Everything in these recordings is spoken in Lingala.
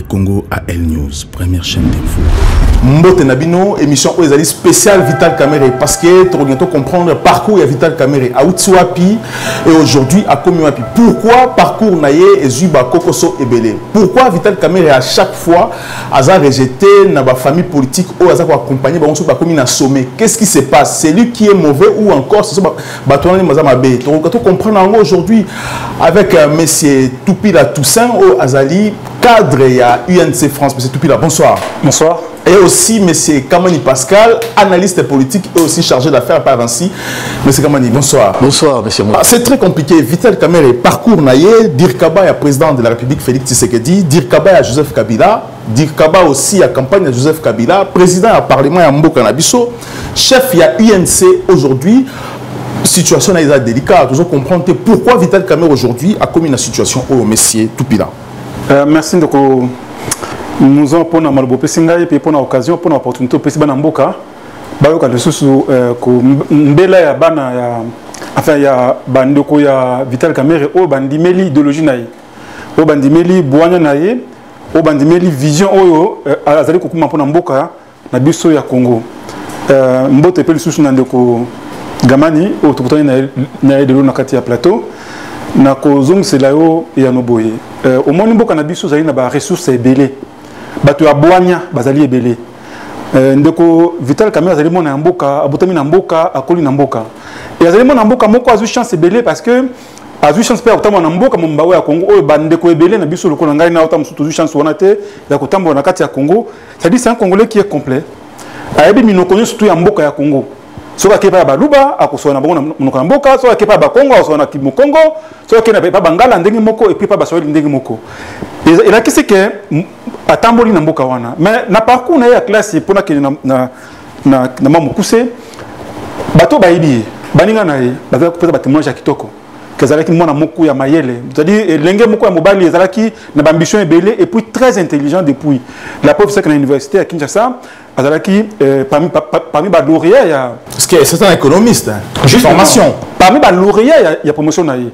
Congo à L News, première chaîne d'info. Mbote Nabino, émission Oezali spéciale Vital Kamere, parce que tu vas comprendre le parcours de Vital Kamere à Outsuapi et aujourd'hui à Komiwapi. Pourquoi parcours Naye et Zuba Kokoso et Belé? Pourquoi Vital Kamere à chaque fois a rejeté dans la famille politique ou a accompagné à sommet? Qu'est-ce qui se passe? C'est lui qui est mauvais ou encore c'est ça? Tu vas comprendre aujourd'hui avec M. Toupila Toussaint au Azali, cadre à UNC France. M. Toupila, bonsoir. Bonsoir. Et aussi M. Kamani Pascal, analyste politique et aussi chargé d'affaires par ainsi. M. Kamani, bonsoir. Bonsoir, M. Moussa. C'est très compliqué. Vital Kamere, parcours naïe, Dirkaba est président de la République Félix Tshisekedi, Dirkaba à Joseph Kabila, Dirkaba aussi à campagne de Joseph Kabila, président à Parlement à Mboka Nabiso, chef il y a UNC aujourd'hui. Situation est délicate. Vous comprendre pourquoi Vital Kamere aujourd'hui a commis une situation au M. Toupila. Merci de nous avons pour la malbopesinga et pour l'occasion pour l'opportunité de faire Mboka. Bayoka de sous mbela ya bana ya enfin ya bandoko ya Vital Kamere au bandimeli idéologie naïe au bandimeli boanya naïe au bandimeli vision oyo azali kokuma pour Mboka na biso ya Congo mbote pe sous ndeko gamani au tukutani na de na kati ya plateau na kozong c'est yo ya noboye au moni Mboka na biso zali na ba ressources ebele bato ya boanya bazali ebele ndeko Vital Kamere azali mona Mboka abotami na Mboka akoli na Mboka et azali mona Mboka moko azu chance ebele parce que azu chance pe akotama na Mboka mombawe ya Congo oyo bandeko ebele na biso lokola ngai na otamu sutu chance wana te ya kotambola na kati ya Congo, c'est-à-dire c'est un Congolais qui est complet ayebi minoko surtout ya Mboka ya Congo. Soka kepa baluba akosona bango na Mboka, soka kepa ba Congo akosona ki Congo, soka kepa ba Bangala ndenge moko et puis pas ba Swahili ndenge moko. Et là qu'est-ce que atamboli na Mboka wana. Mais na parcours na ya classe pona ke na mamukuse bato bayibi baninga na ye bazala kopesa ba témoignage ya kitoko. Kezalaki mwana moko ya mayele. C'est-à-dire lenge moko ya mobali ezalaki na ambition ebele et puis très intelligent depuis. La pauvre c'est que na université à Kinshasa azalaki parmi ba lauréats ya parce que c'est un économiste juste formation parmi ba lauréats ya promotion na ye.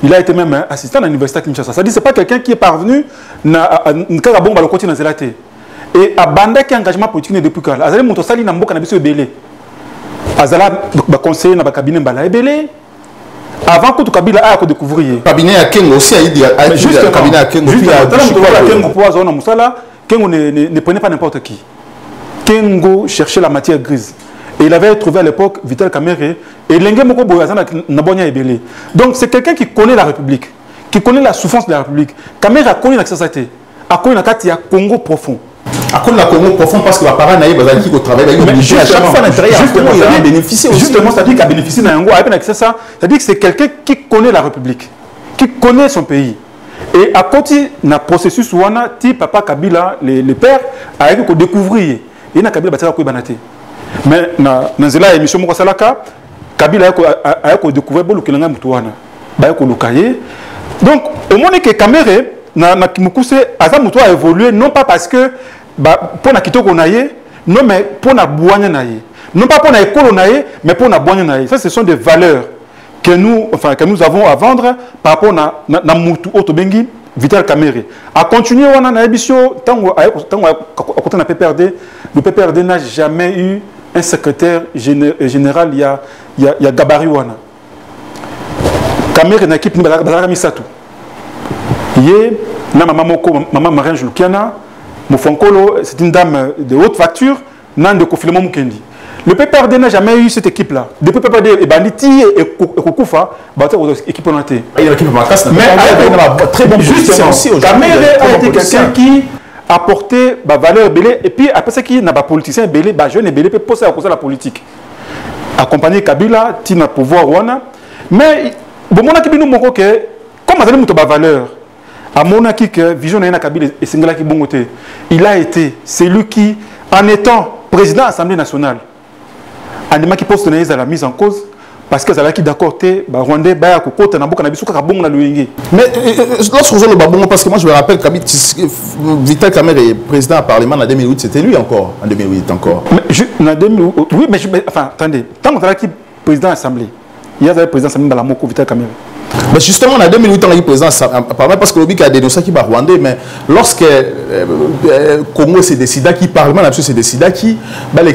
Il a été même assistant à l'université à Kinshasa. C'est-à-dire c'est pas quelqu'un qui est parvenu na kaka bon ba le côté na zelate. Et abanda qui engagement politique depuis quand azali moto sali na Mboka na biso ebele. Azala ba conseiller na ba cabinet mbala ebele. Avant que tout Kabila a découvrir cabinet à Kengo aussi a juste un cabinet à Kengo Kengo pour zone musala Kengo ne prenait pas n'importe qui. Kengo cherchait la matière grise et il avait trouvé à l'époque Vital Kamere et Lenge Moko Boyazana Nabonya Ebele. Donc c'est quelqu'un qui connaît la République, qui connaît la souffrance de la République. Kamere a connu la société, a connu la carte Congo profond. À cause de la Congo profond parce que la parole naïve bazali qui travaille à chaque fois l'intérieur justement il a bénéficié aussi justement c'est-à-dire qu'il a bénéficié d'un Congo avec ça c'est-à-dire que c'est quelqu'un qui connaît la République, qui connaît son pays. Et à côté na processus wana ti papa Kabila le père a eu que découvrir et na Kabila bataka ko banate. Mais na nzela émission moko salaka Kabila a eu découvrir bolu kelanga mutu wana ba ko lukaye. Donc au moment que Kamere na kimukuse aza mutu a évolué non pas parce que pour na kitoko naie non mais pour na boanya naie non pas pour na école naie mais pour na boanya naie. Ça ce sont des valeurs que nous avons à vendre par rapport na mutu otobengi Vital Kamere a continué wana na émission tango à côté na PPRD. Le PPRD n'a jamais eu un secrétaire général il y a gabarit wana Kamere na équipe ni bazaka misatu yé na maman Marie Lukiana Mofonkolo, c'est une dame de haute facture, nan de Kofilemon Mukendi. Le PPRD n'a jamais eu cette équipe-là. Depuis PPRD et Banditi et Kokufa, équipe en été. Il y a l'équipe Makas, mais très bon justement aussi. Kamere a été quelqu'un qui a porté la valeur belé et puis après ça qui n'a pas politicien belé, jeune et belé peut poser à cause de la politique. Accompagné Kabila, Tina pouvoir wana, mais bon mon aki binu moko que comme azali muto ba valeur. À mon avis, Vision Naïna Kabila et Singala Kibongote, il a été celui qui, en étant président de l'Assemblée nationale, a demandé qu'il poste à la mise en cause parce que Zalaki d'accord, Rwandais, Bayakoko, Naboka, Nabiso, Kabong, la Louingi. Mais lorsqu'on joue le Babongo, parce que moi je me rappelle que Vital Kamere est président du Parlement en 2008, c'était lui encore, en 2008 encore. Oui, mais enfin, attendez, tant que Zalaki président de l'Assemblée, il y a le président de l'Assemblée dans la Moko, Vital Kamere. Mais justement, en 2008, on a eu président, parce que l'Obi a dénoncé qu'il va Rwandais, mais lorsque Congo s'est décidé, qui Parlement s'est décidé, qui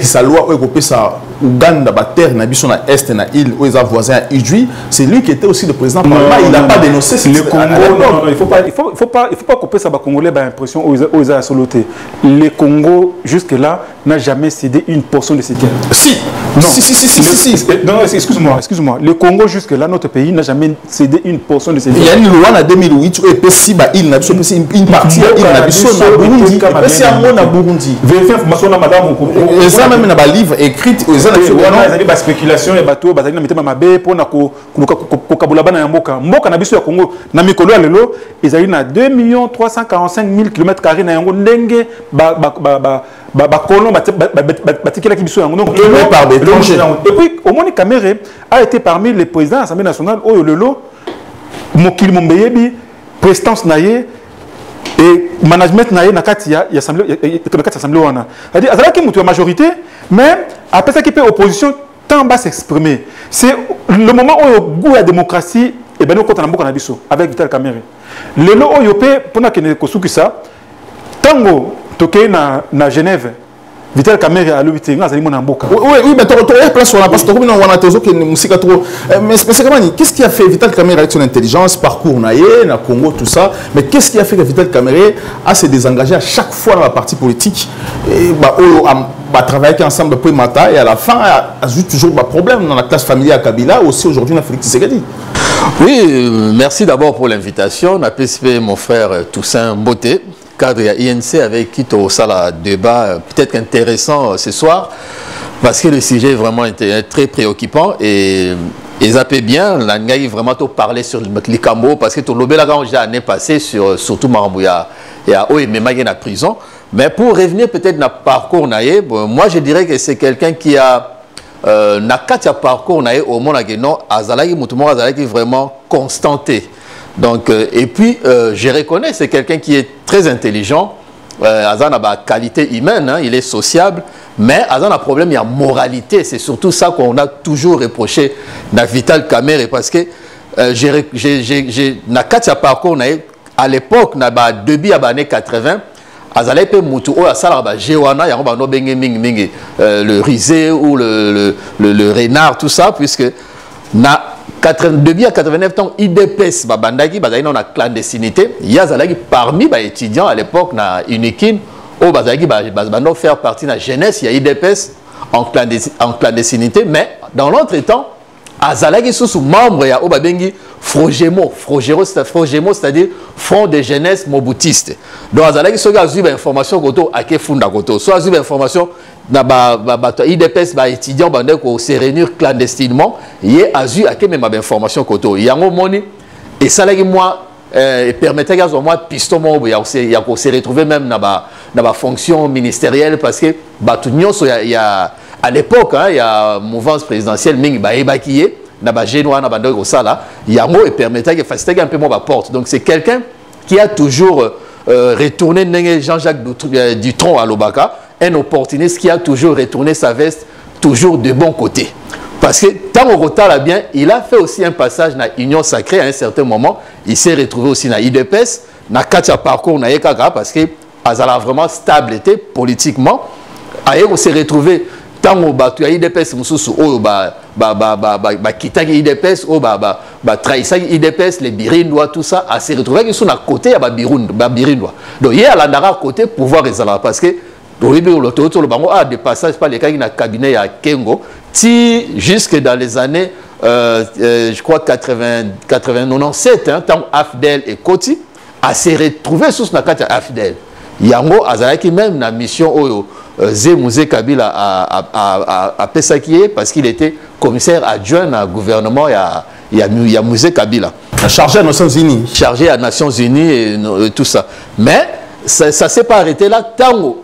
sa loi européenne, ça Ouganda, terre, na est, na île, où ils ont voisin Idjui, c'est lui qui était aussi le président du Parlement. Il n'a pas dénoncé le Congo. Non, il faut pas couper ça, Congolais, l'impression où ils ont soloté. Le Congo, jusque-là, n'a jamais cédé une portion de ses terres. Si. Non. Si. Non, excuse-moi. Le Congo, jusque-là, notre pays n'a jamais cédé une portion de ses terres. Il y a une loi en 2008 où il y a une partie de Burundi. Et c'est un mot na Burundi. Vérifiez l'information, madame. Et ça, même dans le livre écrit, ils ont des spéculations et bateaux, ils ont mis ma baie pour na mboka. Mboka na biso ya Congo, na mikolo ya lelo, ils ont eu 2 345 000 km² na yango ndenge colon batikela ki biso yango. Donc par des étrangers. Et puis Omoni Kamere a été parmi les présidents de l'Assemblée nationale oyo lelo mokili mombeyebi présidence naye et management naye na kati ya assemblée wana. C'est-à-dire azalaki mutu ya majorité mais après ça qui peut opposition tant bas s'exprimer. C'est le moment où le goût à la démocratie et ben nous comptons na mboka na biso avec Vital Kamerhe. Lelo oyo pe pona kene kosuki ça tango toke na Genève. Vital Kamerhe a l'obité, nous avons un mboka. Oui, mais tu as place sur la parce que tu as trop. Mais c'est comment qu'est-ce qui a fait Vital Kamerhe avec son intelligence, parcours naïe, na Congo, tout ça. Mais qu'est-ce qui a fait que Vital Kamerhe a se désengagé à chaque fois dans la partie politique et travailler ensemble pour matin et à la fin a eu toujours des problèmes dans la classe familiale à Kabila, aussi aujourd'hui dans Félix Tshisekedi. Oui, merci d'abord pour l'invitation. On a PSP mon frère Toussaint Mboté, cadre à INC avec qui tu as ça la débat peut-être intéressant ce soir parce que le sujet est vraiment très préoccupant et ils appellent bien l'année vraiment tout parler sur le Cambo parce que tout le monde j'ai l'année passée sur surtout Marambouya et à Oemema qui est en prison. Mais pour revenir peut-être dans le parcours naïe, moi je dirais que c'est quelqu'un qui a un parcours naïe au monde azalaki mutumo azalaki vraiment constanté. Donc, et puis, je reconnais, c'est quelqu'un qui est très intelligent. Azan a qualité humaine, hein, il est sociable. Mais Azan a un problème, il y a moralité. C'est surtout ça qu'on a toujours reproché à Vital Kamerhe. Parce que parcours, à l'époque, depuis les années 80, Azalé pe mutu o asala ba jewana ya ba no benge mingi le risé ou le renard tout ça puisque na 82 à 89 ans IDPS babandaki bazali na clandestinité yazalaki parmi ba étudiants à l'époque na Unikin o bazalaki bando faire partie de la jeunesse il y a IDPS en clandestinité mais dans l'autre temps azalaki sous membre ya o babengi Frogemo c'est-à-dire Front de jeunesse mobutiste. Donc azalaki soki azui ba information koto ake funda koto so azui ba information na IDPS ba étudiant bande ko se réunir clandestinement yé azui ake même ba information koto yango moni et salaki moi permettait à moi piston mo ya ko se retrouver même na ba fonction ministérielle parce que batu nyonso ya à l'époque il y a mouvance présidentielle mingi ba ebakiye na ba génois na bande ko sala yango et permettait que faciliter un peu moins ba porte. Donc c'est quelqu'un qui a toujours retourné Jean-Jacques Dutronc à Lobaka, un opportuniste qui a toujours retourné sa veste toujours de bon côté. Parce que tant au retard bien, il a fait aussi un passage dans l'Union Sacrée à un certain moment. Il s'est retrouvé aussi dans l'IDPS, dans le parcours parce que Azala a vraiment stable été politiquement. Ailleurs, on s'est retrouvé tant au bateau IDPS, kitaki IDPS, trahisaki IDPS, les Birindois, tout ça, à se retrouver qui sont à côté à Birindois. Donc il y a l'andara à côté pouvoir résoudre parce que des passages par les cas qui ont cabinet à Kengo, jusque dans les années, je crois 97, tant Afdel et Koti, à se retrouver sous la carte Afdel. Yango Azalaki même la mission Oyo. Zemouze Kabila a Pesakié parce qu'il était commissaire adjoint au gouvernement il y a Mouzé Kabila. Chargé à Nations Unies. Chargé à Nations Unies et tout ça. Mais ça ne s'est pas arrêté là. Tant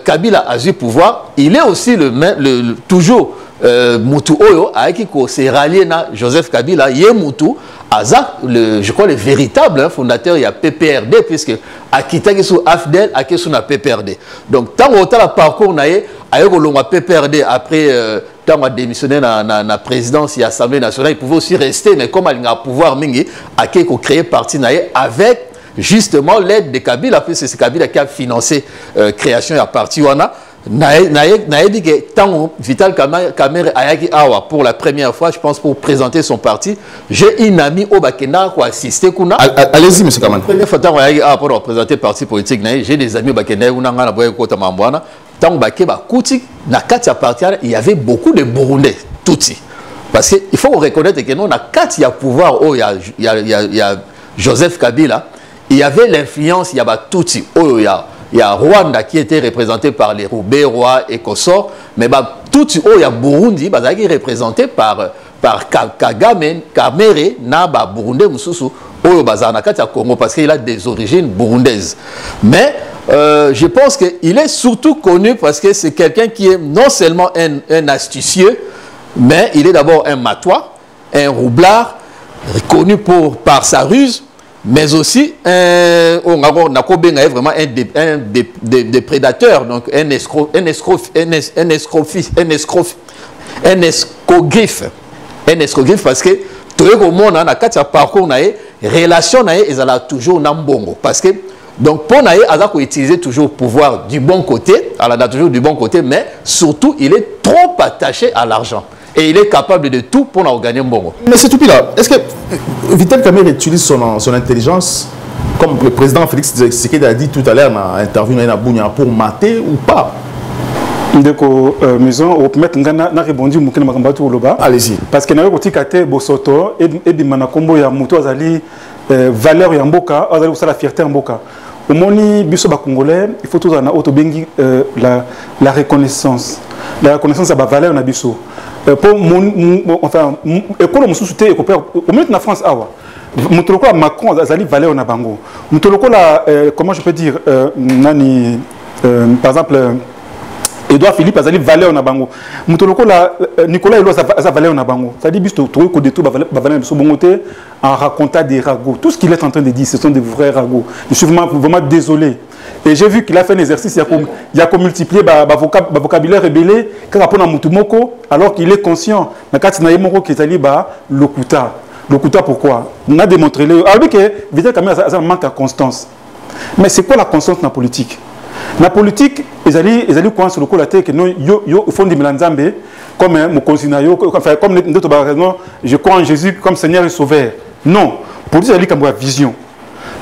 Kabila a eu pouvoir, il est aussi toujours Moutou Oyo, avec qui s'est rallié à Joseph Kabila, il est Moutou. Azak, je crois le véritable fondateur, il y a PPRD, puisque Akita sous Afdel, Akita sous PPRD. Donc, tant que le parcours n'a eu PPRD après quand on a démissionné la présidence et l'Assemblée nationale, il pouvait aussi rester, mais comme il a pouvoir mingi, à qui créer parti avec justement l'aide de Kabila, puis c'est Kabila qui a financé création de la parti wana. Naïdi que tant Vital Kamerhe ayaki awa pour la première fois, je pense pour présenter son parti, j'ai une amie au Bakena qui a assisté kuna. Allez-y monsieur Kamana. Première fois tant ayaki awa pour présenter parti politique, j'ai des amis au Bakena où n'anga na boye kota mambwana. Tant Bakeba Kouti na katia parti il y avait beaucoup de Burundais touti. Parce que il faut reconnaître que non na katia pouvoir oh il y a Joseph Kabila, il y avait l'influence il y a touti oh il y a Rwanda qui était représenté par les Roubaix, Roi et Kossor, mais tout il y a Burundi qui est représenté par Kagame, Kamerhe, Naba, Burundais, Moussoussou, Oyo Bazanakati Congo parce qu'il a des origines burundaises. Mais je pense qu'il est surtout connu parce que c'est quelqu'un qui est non seulement un astucieux, mais il est d'abord un matois, un roublard, connu par sa ruse, mais aussi on a vraiment un des prédateurs, donc un escogriffe parce que tout le monde a un parcours relation ils ont toujours nambongo parce que donc pour naïe a utiliser toujours le pouvoir du bon côté, elle a toujours du bon côté, mais surtout il est trop attaché à l'argent. Et il est capable de tout pour en gagner un bon. Mais c'est tout là. Est-ce que Vital Kamerhe utilise son intelligence, comme le président Félix Tshisekedi a dit tout à l'heure dans l'interview à Bunia, pour mater ou pas? Allez-y. Parce que nous avons dit que Bosoto et Bimanakombo ya Mouto Azali valeur ya mboka, Azali aussi la fierté en mboka. Au moni biso ba congolais, il faut toujours en auto bengi la reconnaissance. La reconnaissance à la valeur na biso. Pour enfin école mususuté et au moins en France awa mutoloko Macron azali valeur na bango mutoloko la comment je peux dire nani par exemple Edouard Philippe azali valeur na bango mutoloko la Nicolas Elo a valeur na bango ça dit biso to ko de tout ba valeur biso bongoté en racontant des ragots tout ce qu'il est en train de dire ce sont des vrais ragots je suis vraiment désolé. Et j'ai vu qu'il a fait un exercice, il a multiplié le vocabulaire rébellé alors qu'il est conscient. Le Kuta pourquoi? On a démontré que Vital Kamerhe a un manque de constance. Mais c'est quoi la constance dans la politique? Dans la politique, ils allaient quoi sur le coup la tête que ils font des Milanzambe comme mon consinayo, comme je crois en Jésus comme Seigneur et Sauveur. Non, pour dire qu'ils ont une vision.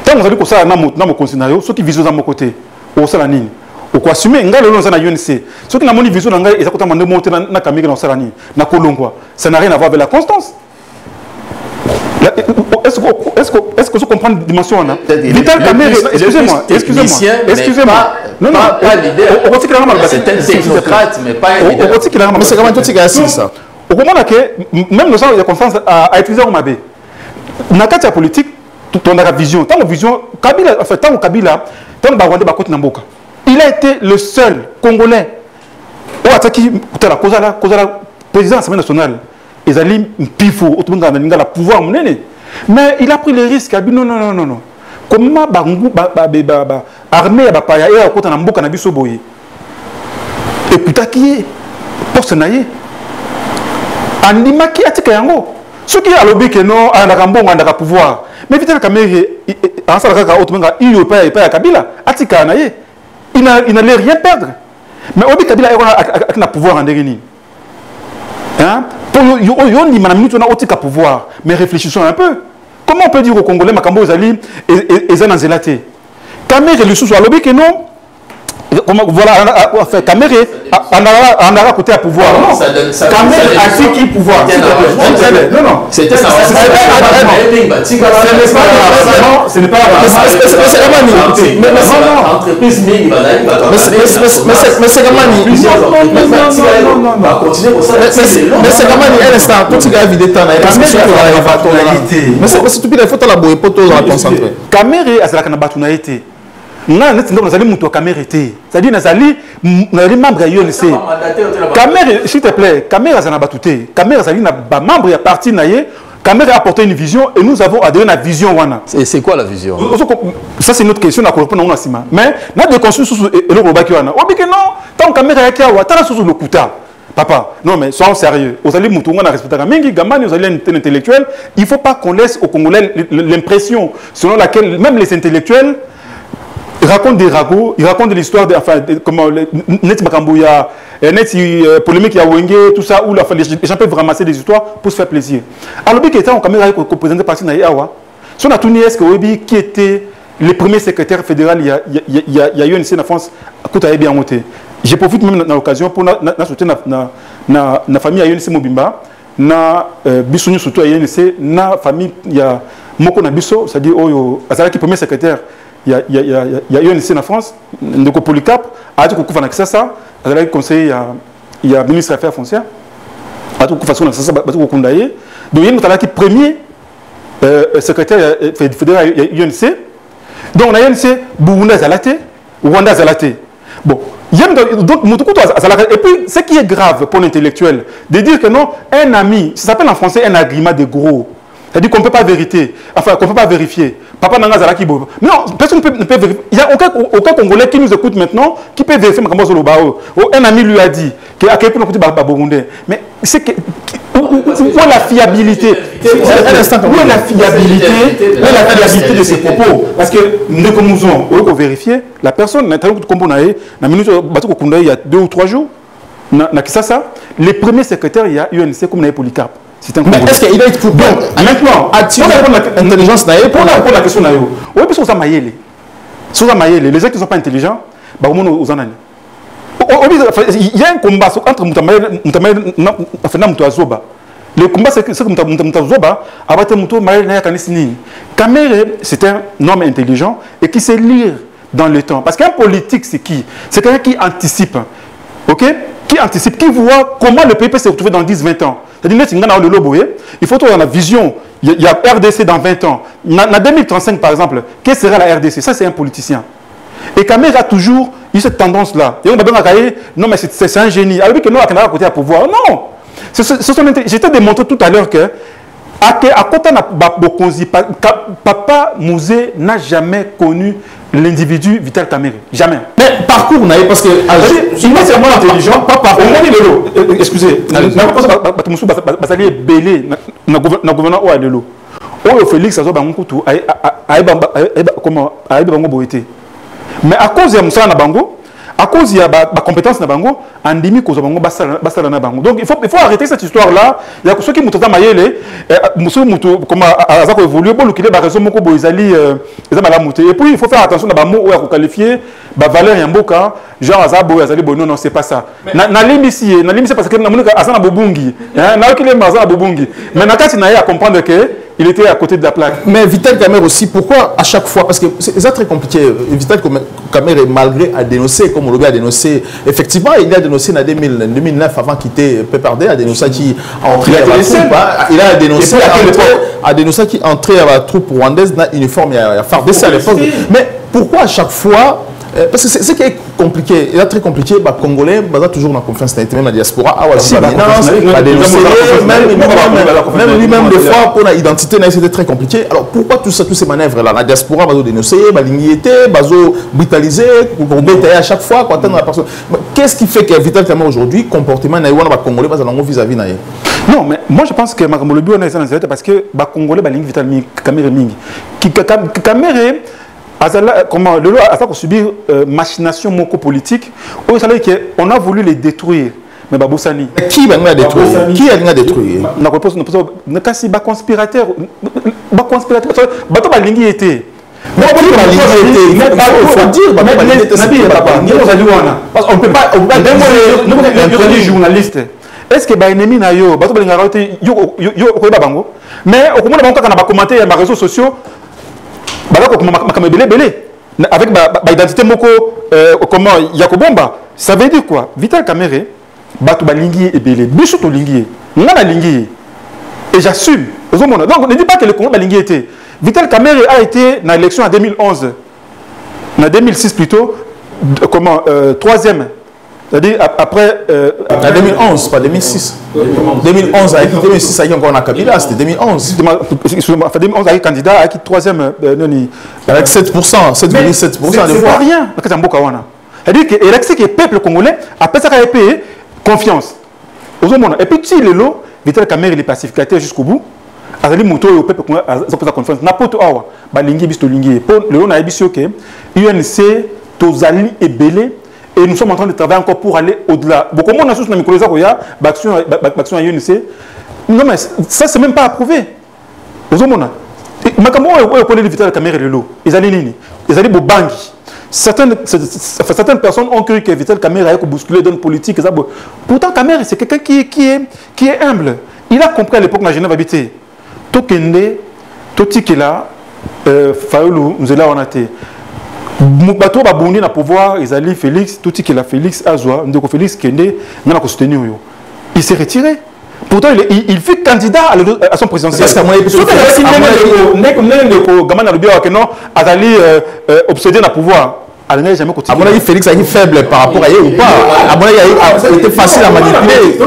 Tant que vous avez un conseil, ceux qui visent dans mon côté, au Salani, au quoi assumer, nga le long na UNC. Ceux qui n'ont pas vision dans nga, ils ont demandé monter na Kamega dans Salani, na Kolongwa. Ça n'a rien à voir avec la constance. Est-ce que vous comprenez la dimension là? Vital Kamerhe, excusez-moi. Non, pas leader. C'est un technocrate, mais pas un leader. Mais c'est comment tout qui est assis ça? Au moment que même le sens de constance à utiliser au Mabé. Dans la carte politique, ton vision, tant que vision, Kabila, enfin tant que Kabila, tant que Bagwande Bakoti Namboka, il a été le seul Congolais où attaqué la cause la présidence de l'Assemblée nationale. Ils allaient pifou, autour de la pouvoir mener. Mais il a pris le risque. Non. Comment Bangu armée à Paya et à côté de Namboka Nabiso Boye. Et puis qui est pour se nailler. Andimaki Atikayango. Ce qui a lobby que non, on a pouvoir. Mais Vital Kamerhe, il pas Kabila, il n'allait rien perdre. Mais Obi Kabila a un pouvoir en dernier. Pour y pouvoir, mais réfléchissons un peu. Comment on peut dire aux Congolais, Makambo Zali et Zana Zelate? Kamerhe, le sous-soit lobby que non. Voilà, Kamerhe en a côté à pouvoir. Kamerhe a dit qui pouvoir. Non. C'était ça. Ce n'est pas entreprise mini. Mais c'est comment mais c'est comment un instant, tout ce qui a vidé temps. Mais c'est tout il faut la boue pour tout la concentrer. Kamerhe a la canabatunalité. C'est-à-dire que membre à l'UNC. Kamerhe, s'il te plaît, Kamerhe a battuté. Kamerhe a membre à parti naïe. Kamerhe a apporté une vision et nous avons adhéré à la vision. Et c'est quoi la vision? Ça, c'est une autre question. Mais nous avons construit le Robaki. Non, tant que Kamerhe a été à Ouattara sous le Kuta. papa, non mais soyons sérieux. Vous allez moutonga na respecter Mingi, Gamani, vous allez un intellectuel. Il ne faut pas qu'on laisse aux Congolais l'impression selon laquelle même les intellectuels racontent des ragots, ils racontent de l'histoire, enfin, comment, Net Makambouya, Net polémique Yawenge, tout ça, où les gens peuvent ramasser des histoires pour se faire plaisir. Alors, il y a un caméra qui est présenté par Sinaïawa. Si on a tout dit, qui était le premier secrétaire fédéral, il y a eu une scène en France, à bien monté. Je profite même de l'occasion pour soutenir la famille à UNC Mobimba, na Bissou surtout à UNC, na famille, il y a Moko Nabiso, c'est-à-dire qui est premier secrétaire, il y a UNC en France, Ndoko Polycap, à tout coup, ça, il conseiller, il y a ministre des Affaires foncières, à tout coup, façon, ça, donc il y a un premier secrétaire fédéral à UNC, donc on a UNC, Burunda Zalate, Rwanda Zalate. Bon. Donc, et puis, ce qui est grave pour l'intellectuel, de dire que non, un ami, ça s'appelle en français un agrément de gros. C'est-à-dire qu'on ne peut pas vérifier. Enfin, qu'on ne peut pas vérifier. Papa Nanga qui non, personne ne peut vérifier. Il n'y a aucun Congolais qui nous écoute maintenant qui peut vérifier un ami lui a dit qu'à quel point on peut dire mais c'est que. Où est la fiabilité? Où est la fiabilité de ces propos? Parce que nous commençons à vérifier la personne, il y a 2 ou 3 jours, les premiers secrétaires, il y a UNC comme Polycarpe. Mais est-ce qu'il va être pour maintenant, l'intelligence pour la question, oui, parce que ça maillé. Les gens qui ne sont pas intelligents, il y a un combat entre Moutamaï et le combat, c'est que Moutazoba a battu Moutamaï et Kamere, c'est un homme intelligent et qui sait lire dans le temps. Parce qu'un politique, c'est qui? C'est quelqu'un qui anticipe. Ok? Qui anticipe, qui voit comment le pays peut se retrouver dans 10-20 ans. C'est-à-dire il faut trouver la vision. Il y a RDC dans 20 ans. En 2035, par exemple, quelle sera la RDC? Ça, c'est un politicien. Et Kamere a toujours eu cette tendance-là. Non, mais c'est un génie. Alors que nous, à côté à pouvoir. Non! J'étais démontré tout à l'heure que à côté de Papa Mouzé n'a jamais connu l'individu Vital Kamere. Jamais. Mais parcours, parce que il est tellement intelligent. Papa, excusez, je belé na gouverneur à Lelo. Félix a mais à cause de Moussa Nabango, à cause de la compétence de Nabango, Andimi cause Bango Bassala Nabango. Donc il faut arrêter cette histoire-là. Il y a ceux qui m'ont maillé, comment Azako évolue, pour qu'il ait raison, Moko Boizali, et puis il faut faire attention à Bamo ou à qualifier Valère Yamboka, genre Azabo, Azali Bono, non, c'est pas ça. Nalim ici, parce que Namouna Azana Bobungi, n'a qu'il est Mazana Bobungi. Mais Nakati n'a à comprendre que. Il était à côté de la plaque. Mais Vital Kamere aussi, pourquoi à chaque fois? Parce que c'est très compliqué. Vital Kamere, malgré a dénoncé, comme on l'a dénoncé, effectivement, il a dénoncé en 2009, avant qu'il quitte PPRD, a dénoncé qui entrait à la troupe. Il a dénoncé qui entrait à la troupe rwandaise dans l'uniforme, il y a FARDC à l'époque. Mais pourquoi à chaque fois? Parce que c'est ce qui est compliqué, il est très compliqué, les Congolais ont toujours la confiance, même la diaspora, même lui-même des fois, pour l'identité, c'était très compliqué. Alors pourquoi tous ces manœuvres-là? La diaspora va dénoncer, va l'ignorité, va brutaliser, pour bétailler à chaque fois, pour atteindre la personne. Qu'est-ce qui fait que Vital Kamere aujourd'hui, comportement, Congolais, vis-à-vis de non, mais moi je pense que Makamolobi, on est parce que les Congolais, Vital Kamere, Kamere, comment le loi a subi machination politique on a voulu les détruire mais Baboussani qui a détruit qui a détruit na réponse kasi ba conspirateur bato balingi était mais il faut dire parce qu'on peut pas nous journaliste est-ce que ba ennemi na yo bato balinga yo ko bango mais au comment bango kana ba commenter sur les réseaux sociaux avec l'identité moko comment Yakobomba, ça veut dire quoi? Vital Kamere, Batu Balingi et Belé, Bissou Lingi, Nana Lingi, et j'assume. Donc ne dis pas que le Congo Balingi était. Vital Kamere a été dans l'élection en 2011, en 2006 plutôt, comment 3e. C'est-à-dire après. En 2011, pas 2006. 2011, avec 2006, avec encore en Kabila, c'était 2011. Excusez-moi, 2011, avec candidat, avec 3e. Avec 7%, 7,7%. C'est pas rien. C'est-à-dire que le peuple congolais, après ça, a payé confiance. Et puis, tu le lot, Vital Kamerhe, il est pacificateur jusqu'au bout. Azali moto au peuple za confiance na poto awa balingi biso lingi pour le on a biso que UNC tozali ebele et nous sommes en train de travailler encore pour aller au-delà. Beaucoup monde na sous na mikolo za koya action à UNC. Non mais ça c'est même pas approuvé. Ozomona makambo o ko le Vital Kamerhe le lot ezali nini ezali bobangi. Certaines personnes ont cru que Vital Kamerhe allait bousculer dans la politique. Pourtant, Kamerhe, c'est quelqu'un qui est humble. Il a compris à l'époque de la Genève habitée. Tokende, Totikela, Faoulou, nous allons en athée. Bato Babouni na pouvoir, Isali Félix, Totikela Félix, Azwa, Ndeko Félix Kende, n'a pas soutenu. Il s'est retiré. Pourtant, il fut candidat à son présidentiel. Obsédé dans le pouvoir. Félix a été faible par rapport à eux ou pas. Il était facile à manipuler.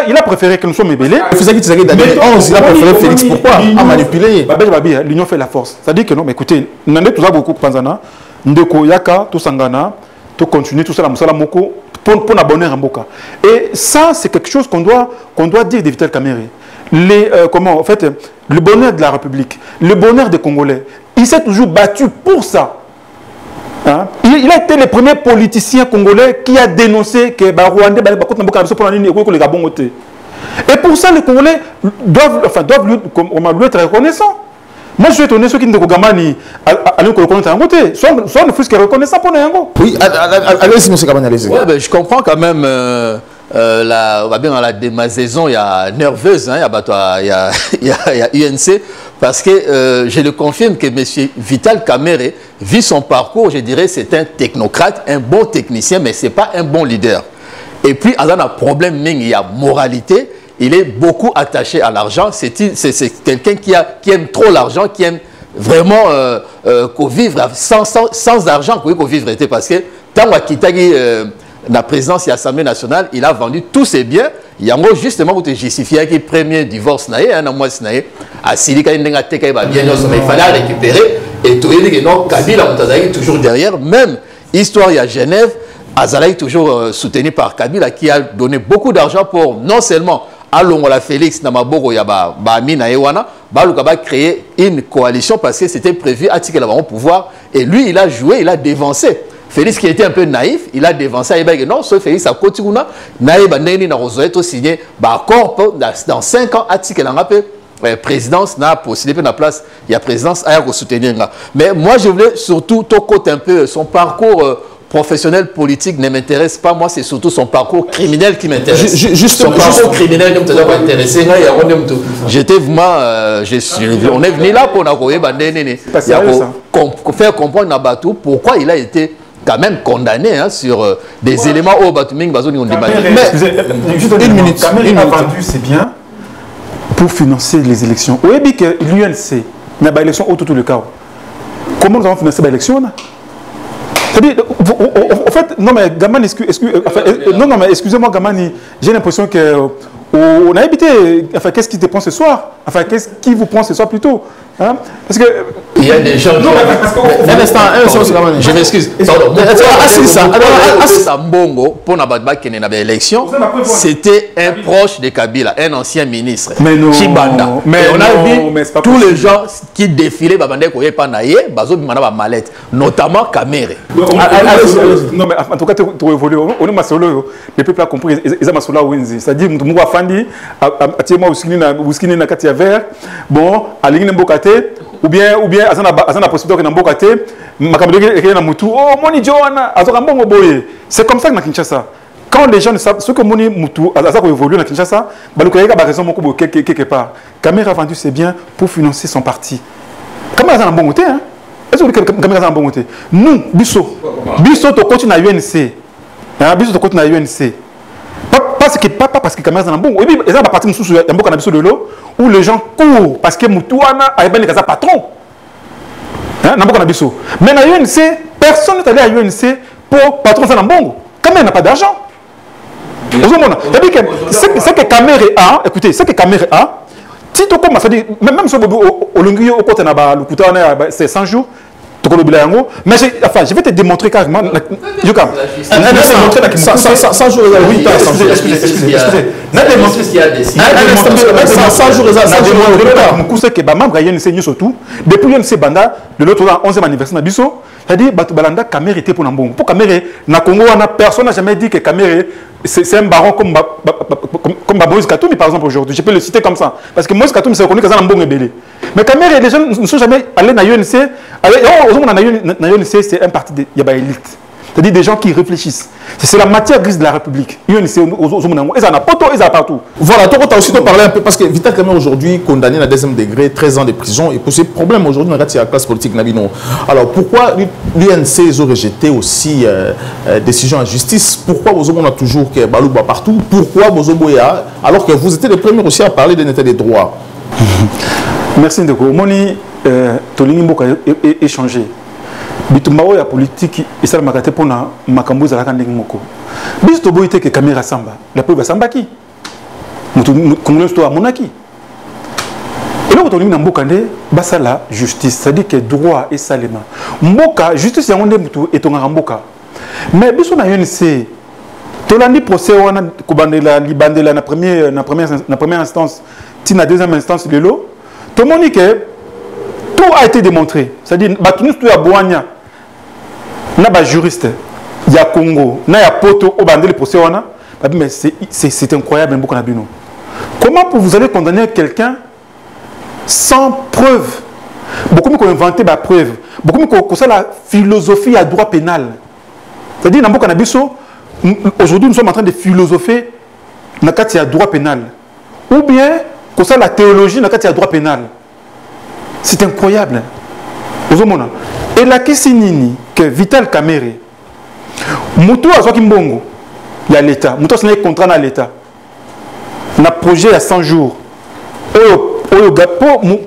Il a préféré que nous soyons ébélés. Il faisait qu'il il a préféré Félix. Pourquoi? À manipuler. L'union fait la force. C'est-à-dire que non, mais écoutez, nous avons tout ça beaucoup Panzana, Ndeko Yaka, tout Sangana, tout continuer, tout ça, la Moussala Moko, pour abonner à Mboka. Et ça, c'est quelque chose qu'on doit dire de Vital Kamerhe. Comment, en fait, le bonheur de la République, le bonheur des Congolais, il s'est toujours battu pour ça. Hein? Il a été le premier politicien congolais qui a dénoncé que les Rwandais et pour ça, les Congolais doivent lui être reconnaissants. Moi, je suis étonné ceux qui ne Gamani à reconnaître un côté. Soit ne fût-ce que reconnaissant pour nous. Oui, allez-y, M. Kabani, allez-y. Ouais, ben, je comprends quand même. On va bien dans la démasaison, il y a nerveuse, hein, il y a UNC, parce que je le confirme que M. Vital Kamerhe, vu son parcours, je dirais c'est un technocrate, un bon technicien, mais ce n'est pas un bon leader. Et puis, il y a un problème, il y a moralité, il est beaucoup attaché à l'argent, c'est quelqu'un qui aime trop l'argent, qui aime vraiment vivre sans argent, vivre, parce que tant que la présidence de l'Assemblée nationale, il a vendu tous ses biens. Il y a justement pour te justifier qu'il y a premier divorce, il fallait récupérer. Et tout le monde, Kabila est toujours derrière. Même histoire, il y a Genève, Azalaï toujours soutenu par Kabila, qui a donné beaucoup d'argent pour non seulement Alongola Félix Namaboro Yaba Bamina Ewana, Balukaba créer une coalition parce que c'était prévu à tirer au pouvoir. Et lui, il a joué, il a dévancé. Félix qui était un peu naïf, il a dévancé. Non, ce Félix a continué. Naïf a signé accord dans 5 ans à tirer la présidence n'a possibilité de la place. Il y a présidence à soutenir. Mais moi, je voulais surtout côté un peu son parcours professionnel politique ne m'intéresse pas. Moi, c'est surtout son parcours criminel qui m'intéresse. Son parcours criminel qui m'intéresse. J'étais vraiment... on est venu là pour faire comprendre Nabatou pourquoi il a été quand même condamné hein, sur des éléments au Batuming Bazoni on débat. Mais une minute. Kamerhe a vendu c'est bien pour financer les élections. Vous voyez que l'UNC n'a pas d'élection autour de le cas. Comment nous avons financé l'élection? C'est-à-dire, en fait, non mais Gamani, excusez-moi Gamani, j'ai l'impression que on a habité, enfin qu'est-ce qui te prend ce soir? Enfin qu'est-ce qui vous prend ce soir plutôt? Hein? Parce que il y a des gens. Non, un instant, je m'excuse. Pardon. Sambongo pour l'élection, c'était un proche de Kabila, un ancien ministre. Mais non. Chibanda. Mais on a vu tous les gens qui défilaient Babande Koye Panaye, Bazo Bimana Malette, notamment Kamerhe. Non mais en tout cas tu évolues. On est masolo. Le peuple a compris. Ils ont masolo Wenzi. C'est-à-dire Mouwa Fandi, Atiema Ouskini na Katia Vert. Bon, Aligné Mbokate. Ou bien azana possibilité que Mbokate, Makamede et na Mutu. Oh Moni Joana, Azorambongo Boye. C'est comme ça que na Kinshasa. Quand les gens ne savent ce que Moni Mutu, Azako évolue na Kinshasa, Balukoyeka a raison beaucoup quelque part. Kamerhe a vendu ses biens pour financer son parti. Kamerhe a un bon côté, hein? Est-ce que Kamerhe a un bon côté? Nous, Bisso, tu continues à UNC. Bisso, tu continues à UNC. Pas parce que Kamerhe a un bon côté. Et ça va partir de Mboka Nabiso de l'eau où les gens courent parce que Moutouana a ben les patron. Mboka Nabiso. Mais à UNC, personne n'est allé à UNC pour patron ça Nambongo. Kamerhe n'a pas d'argent. C'est que Kamerhe a, écoutez, c'est que Kamerhe a. Si tu commences à dire, même si au Lungio, au côté c'est 100 jours, tu mais enfin, je vais te démontrer carrément. Sans jouer les oui, excusez. Depuis l'UNC Banda, de l'autre 11e anniversaire de Bisso, c'est-à-dire que Balanda Kamere était pour Nambon. Pour Kamere, na Congo, personne n'a jamais dit que Kamere c'est un baron comme Moïse Katoumi par exemple aujourd'hui. Je peux le citer comme ça. Parce que Moïse Katoumi c'est reconnu que c'est un bon ébélé. Mais Kamere, les gens ne sont jamais allés dans l'UNC. L'UNC c'est un parti de élite. C'est-à-dire des gens qui réfléchissent. C'est la matière grise de la République. Ils en a partout. Voilà, tu as aussi parlé un peu, parce que Vital Kamerhe aujourd'hui condamné à 2e degré, 13 ans de prison, et pour ces problèmes aujourd'hui, on regarde la classe politique. Alors pourquoi l'UNC a rejeté aussi décision en justice? Pourquoi vous avez toujours que Balouba partout? Pourquoi Bozoboya, alors que vous étiez les premiers aussi à parler d'un état des droits? Merci Ndeko. Moni, Tolingi Mboka échangé. Bitumbawo ya politique et ça m'a gâté pour na makambo za la kandeng moko. Bis to boite que caméra samba. La preuve samba qui? Nous comme l'histoire monaki. Et là on na mboka ndé basa la justice, c'est-à-dire que droit et salema. Mboka justice ya onde mutu etonga mboka. Mais biso na UNC tolandi procès wana kubandela libandela na première instance, ti na deuxième instance lelo. To monique tout a été démontré. C'est-à-dire, tout a boanya. Il y a juriste, il y a Congo, il y a Poto, il y a le procès. Mais c'est incroyable. Comment vous allez condamner quelqu'un sans preuve? Beaucoup ont inventé la preuve. Beaucoup ont la philosophie à droit pénal. C'est-à-dire, aujourd'hui, nous sommes en train de philosopher dans le droit pénal. Ou bien, la théologie dans le droit pénal. C'est incroyable. Et la question que Vital Kamerhe, Moutou a soit Kimbongo, il y a l'État. Moutou a un contrat dans l'État. Un projet à 100 jours.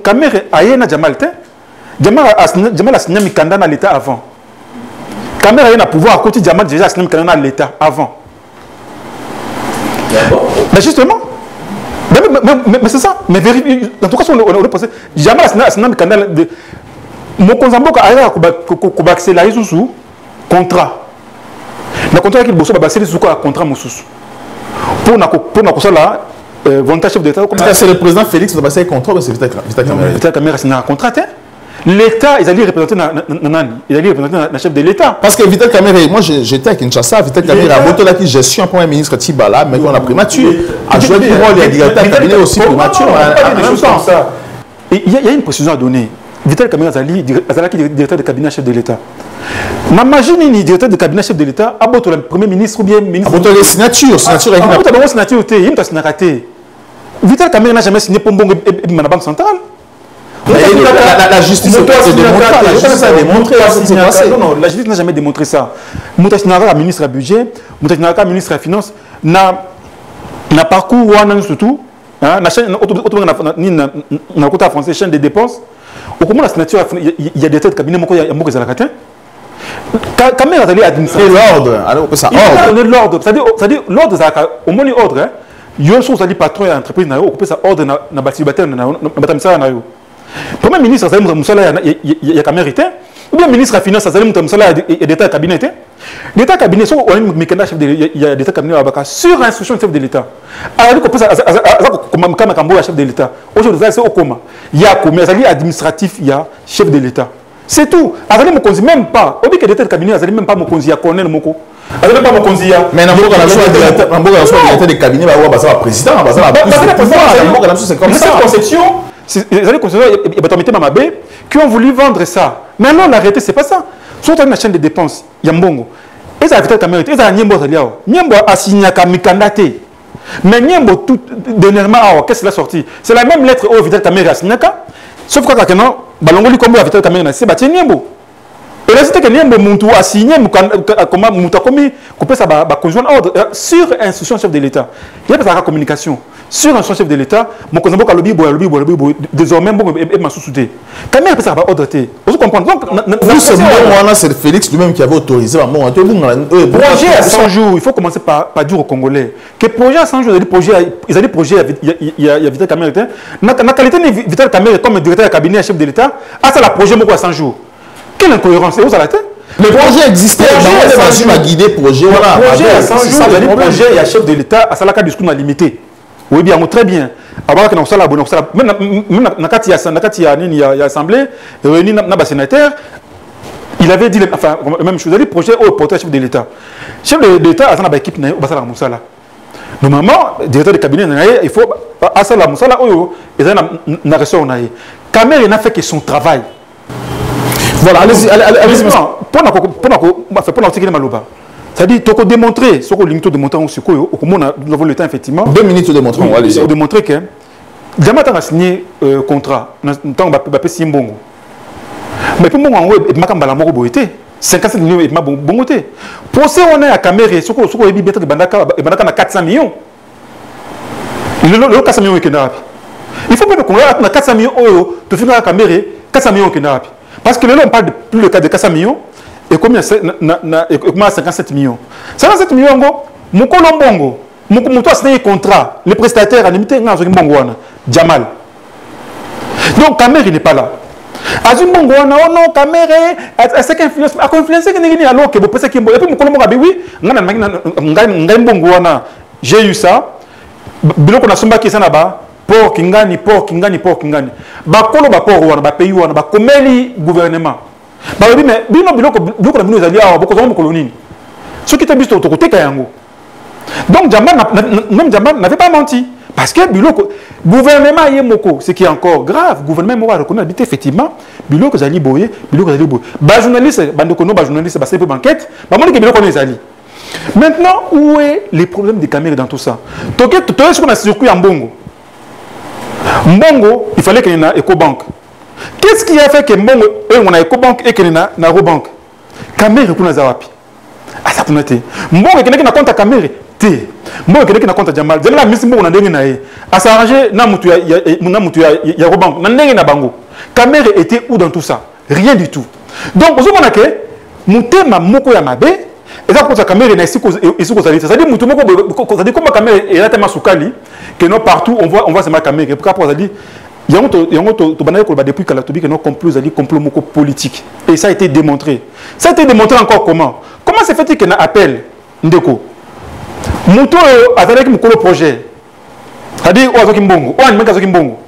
Kamerhe a un Jamal. Jamal a signé un candidat dans l'État avant. Kamerhe a un pouvoir à côté de Jamal déjà signé un candidat dans l'État avant. Mais justement. Mais c'est ça. Mais en tout cas, on a passé. Jamais un canal de. Mon consamboka a accéléré sous contrat. Le contrat qui est basé sur un contrat moussous. Pour la volonté chef d'État. C'est le président Félix qui a passé un contrat, c'est Vital Kamerhe. Vital Kamerhe, c'est un contrat. L'État, ils allaient représenter le chef de l'État. Parce que Vital Kamerhe, moi j'étais à Kinshasa, Vital Kamerhe a voté la gestion un premier ministre Tibala, mais on a primature. A joué le rôle, il y a un cabinet aussi primature. Il y a une précision à donner. Vital Kamerhe Azali, directeur de cabinet chef de l'État. Imagine un directeur de cabinet chef de l'État, a voté le premier ministre ou bien ministre. A voté les signatures. A voté les signatures, il y a une raté. Vital Kamerhe n'a jamais signé pour la Banque centrale. La justice a démontré ça. Non, la justice n'a jamais démontré ça. Moutassinara, ministre du budget, Moutassinara, ministre des finances, n'a parcours surtout, la chaîne français, chaîne des dépenses. Au comment la signature, il y a des têtes de cabinet, il y a beaucoup de zalacatin. Kamerhe a allé administrer l'ordre. Alors, ça ordre. L'ordre, c'est-à-dire l'ordre, au moins l'ordre. Il y a un source de patron et entreprise, il y a ordre dans le bâtiment. Premier ministre, il y a Kamerhe. Ou bien ministre des Finances, il y a l'État cabinet. L'État cabinet, il y a l'État cabinet sur instruction du chef de l'État. Alors, comme chef de l'État. Aujourd'hui, c'est au coma. Il y a commis administratif, il y a chef de l'État. C'est tout. Azali mo konzi même pas. Obi que l'État cabinet, azali même pas mo konzi ya colonel moko. Azali pas mo konzi ya. Mais n'importe quel directeur de cabinet va avoir le président, va avoir c'est comme ça. Cette conception. Les années qui ont voulu vendre ça. Mais non, la réalité, c'est pas ça. Surtout dans la chaîne de dépenses, il y a Mbongo. Et ça a Vital Kamerhe, et ça a Niembo Zaliao. Niembo a signé à Mikandate. Mais Niembo, tout dernièrement, qu'est-ce qu'il a sorti? C'est la même lettre au Vital Kamerhe a signé. Sauf que quand on Balongoli comme Vital Kamerhe, c'est bâti Niembo. Et là, c'était que Niembo Muntu a signé, comment Muntu a commis, couper sa conjoint ordre sur instruction chef de l'État. Il y a pas de communication. Sur un chef de l'État, mon cousin Boka lobby désormais est ma sous-soudé. Kamerhe peut savoir ordre. Vous comprenez? Donc, c'est Félix lui-même qui avait autorisé à mon projet à 100 jours. Il faut commencer par dire aux Congolais que projet à 100 jours, ils ont des projets, il y a Vital Kamerhe. La qualité de Vital Kamerhe comme directeur de cabinet chef de l'État, ça la projet à 100 jours. Quelle incohérence? Et où ça l'a été? Le projet existait. Il a guidé le projet. Le projet à 100 jours, il y a des projets, il y a chef de l'État, à Salaka discours limité. Oui, bien, très bien. Avant que nous soyons là, même il y a assemblée, réuni dans sénateur, il avait dit enfin, la même chose. Il a dit le projet au porteur chef de l'État. Chef de l'État, il y a une équipe qui est là. Normalement, le directeur de cabinet, il faut à la Moussala, il y a une ressort. Caméra n'a fait que son travail. Voilà, allez-y. C'est-à-dire, tu peux démontrer, ce que l'imito démontrer, nous avons le temps, effectivement. 2 minutes de démontrer, on va allez-y. Pour démontrer que Diamant a signé contrat, on va signer un bon. Mais pour moi, il m'a dit 57 millions et bon côté. Pour ça, on est à Caméra, ce qu'on a dit, il y a 400 millions. Il y a 400 millions qui sont il faut qu'on ait 400 millions d'euros, tu fais à Caméra, 400 millions qui sont parce que là, on parle de plus le cas de 400 millions, et combien 57 millions. 57 millions, mon colombongo, mon toi, c'est un contrat, les prestataires à limiter, Jamal. Donc, Caméra n'est pas là. Azun Bongoana, oh non, Caméra, est-ce qu'elle influence? À quoi influencer que n'est alors que vous pensez qu'il y a et puis mon colombongo, oui, j'ai eu ça. Biloko na somba qui est là-bas. Pour Kingani. Bakolo bakoro wana ba pays wana ba komeli gouvernement. Ba oui mais bino biloko na bino ezali awa boko zomo kolonini. Ce qui était bisto to côté kayango. Donc même Jamal n'avait pas menti parce que biloko gouvernement yemoko ce qui est encore grave, gouvernement moi reconnaît effectivement biloko zali boye, Ba journaliste bandoko no ba journaliste ba c'est pour enquête, ba moni que biloko na ezali. Maintenant où est les problèmes des caméras dans tout ça? Toké to est-ce qu'on a circuit en bongo. Mbongo, il fallait qu'il y ait une éco-banque. Qu'est-ce qui a fait que Mbongo, on a éco-banque et qu'il y ait une éco-banque? Caméra, pour nous avoir. Ah, ça peut être. Mbongo, il y a un compte à caméra. Mbongo, il y a un compte à Jamal. J'ai la mission, on a dit à s'arranger, il y a éco-banque. Caméra était où dans tout ça? Rien du tout. Donc, vous avez que Moutema Moko Yamabe, et ça, pour la caméra, il y a ici, c'est-à-dire, Moutema, c'est-à-dire, comme la caméra est là, tellement soukali. Que non partout on voit ces caméras. Pourquoi dit il y a depuis Kalatobi que non complot politique et ça a été démontré. Ça a été démontré encore comment? Comment c'est fait qu'il y a un appel ndeko Mouto avec mon projet. C'est-à-dire o azokimbongo, o animé azokimbongo.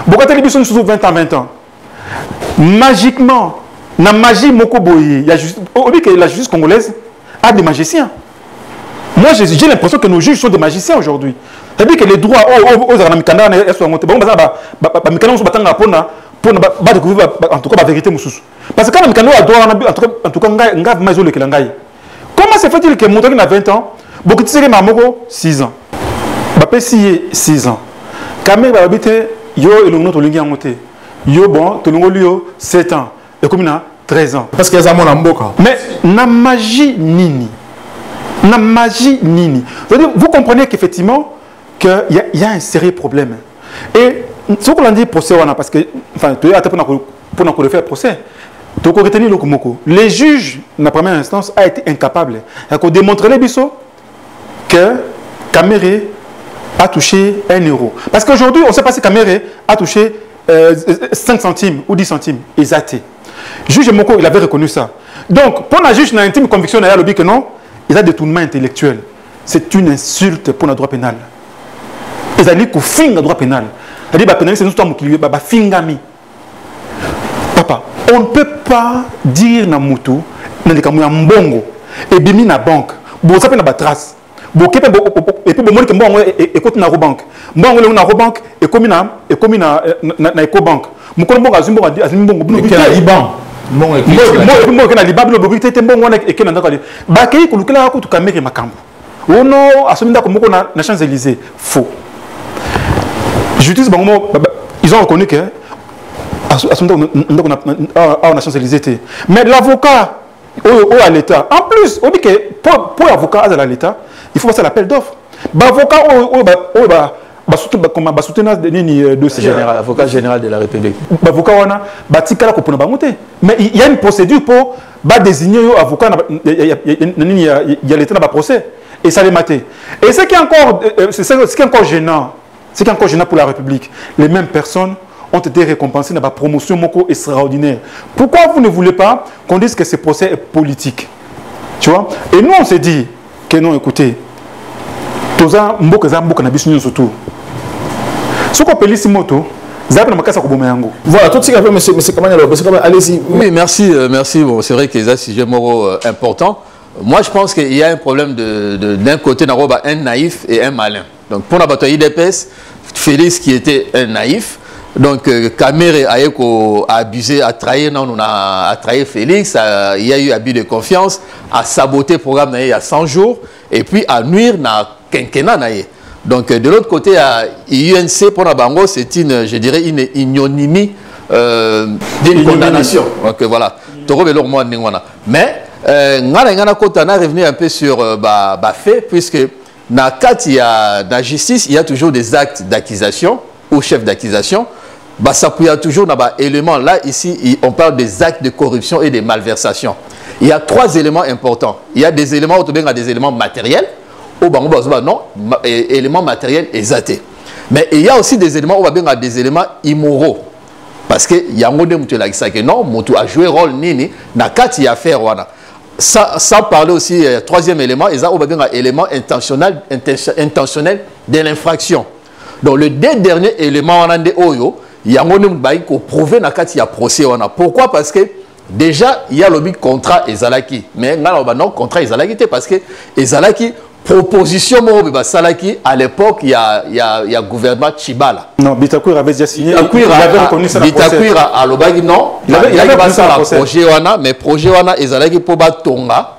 Bokateli biso sous 20 ans. Magiquement, na magie moko boye, il y a juste que la justice congolaise a des magiciens. Moi j'ai l'impression que nos juges sont des magiciens aujourd'hui. C'est-à-dire que les droits aux Aramikanda sont montés. Bon, en tout cas, la vérité. Parce que quand Mikando a droit, en tout cas, comment se fait-il que Moutaki a 20 ans, beaucoup de gens ont 6 ans. Bapé 6 ans. Kamé va habiter, yo et le nom de monté. Yo bon, tout le monde 7 ans. Et comme il a 13 ans. Parce qu'il y a un mboka. Mais na magie nini. Na magie nini. Vous comprenez qu'effectivement, qu'il y a un sérieux problème. Et ce qu'on a dit procès, parce que, enfin, pour faire procès, les juges, dans la première instance, a été incapable de démontrer les bisous que Caméra a touché 1 euro. Parce qu'aujourd'hui, on ne sait pas si Caméra a touché 5 centimes ou 10 centimes. Exact. Le juge Moko, il avait reconnu ça. Donc, pour la juge, il y a une intime conviction, il y a le que non, il y a des détournement intellectuel. C'est une insulte pour le droit pénal. Ils ont dit qu'on finit le droit pénal. C'est-à-dire que pénal, c'est nous qui fingami. Papa, on ne peut pas dire na mutu, na likamu ya mbongo, et bimi na banque, bo sape na trace. Bo kepe et puis bo moni ke mbongo et côté na banque. Mbongo le na banque et comme na eco banque. Mukolo mbongo azimbo azimbo mbongo ke na Liban. Mbongo ke na Liban no bobi tete mbongo na e ke na ndakali. Ba kei kulukela ko to kamere makambo. Ono asominda ko moko na Champs-Élysées faux. Justice ils ont reconnu que on a Champs-Élysées. Mais l'avocat à l'État, en plus, on dit que pour l'avocat à l'État, il faut passer l'appel d'offres. L'avocat avocat général de la République. Mais il y a une procédure pour désigner l'avocat, il y a l'État dans le procès. Et ça les maté. Et ce qui est encore gênant, pour la République, les mêmes personnes ont été récompensés dans la promotion extraordinaire. Pourquoi vous ne voulez pas qu'on dise que ce procès est politique? Tu vois? Et nous, on s'est dit que non, écoutez, Toza Mboka Zamboka Nabisunion surtout. Ce qu'on peut lire moto, voilà, tout ce qu'il a fait, monsieur Kamanya, allez-y. Oui, merci. Bon, c'est vrai que c'est un sujet important. Moi, je pense qu'il y a un problème d'un côté, un naïf et un malin. Donc, pour la bataille IDPS, Félix qui était un naïf, donc Kamere a abusé, a trahi Félix, il y a eu abus de confiance, a saboté le programme il y a 100 jours, et puis à nuire à quinquennat. Donc, de l'autre côté, à IUNC, pour la Bango, c'est je dirais, une ignominie d'une condamnation. Donc, voilà. Mais, on a revenu un peu sur fait, puisque dans la justice, il y a toujours des actes d'accusation ou chefs d'accusation. Ça peut y avoir toujours dans éléments. Là, ici, on parle des actes de corruption et des malversations. Il y a 3 éléments importants. Il y a des éléments, des éléments matériels. Non, éléments matériels exatés. Mais il y a aussi des éléments, des éléments immoraux. Parce que il y a un monde qui a joué rôle nini na kati ya faire wana. Ça parler aussi troisième élément, ils ont un élément intentionnel de l'infraction. Donc le dernier élément on a des oyo, il y a un monde qui prouver na kati ya procès wana. Pourquoi? Parce que déjà il y a le contrat ezalaki, mais non contrat ezalaki parce que ezalaki proposition Salaki, à l'époque, il y a gouvernement Chibala. Non, Bitakwira avait déjà signé. Bitakwira a l'obagi, non. Il avait passé le projet Wana, mais projet Wana, ils allaient pour Batonga,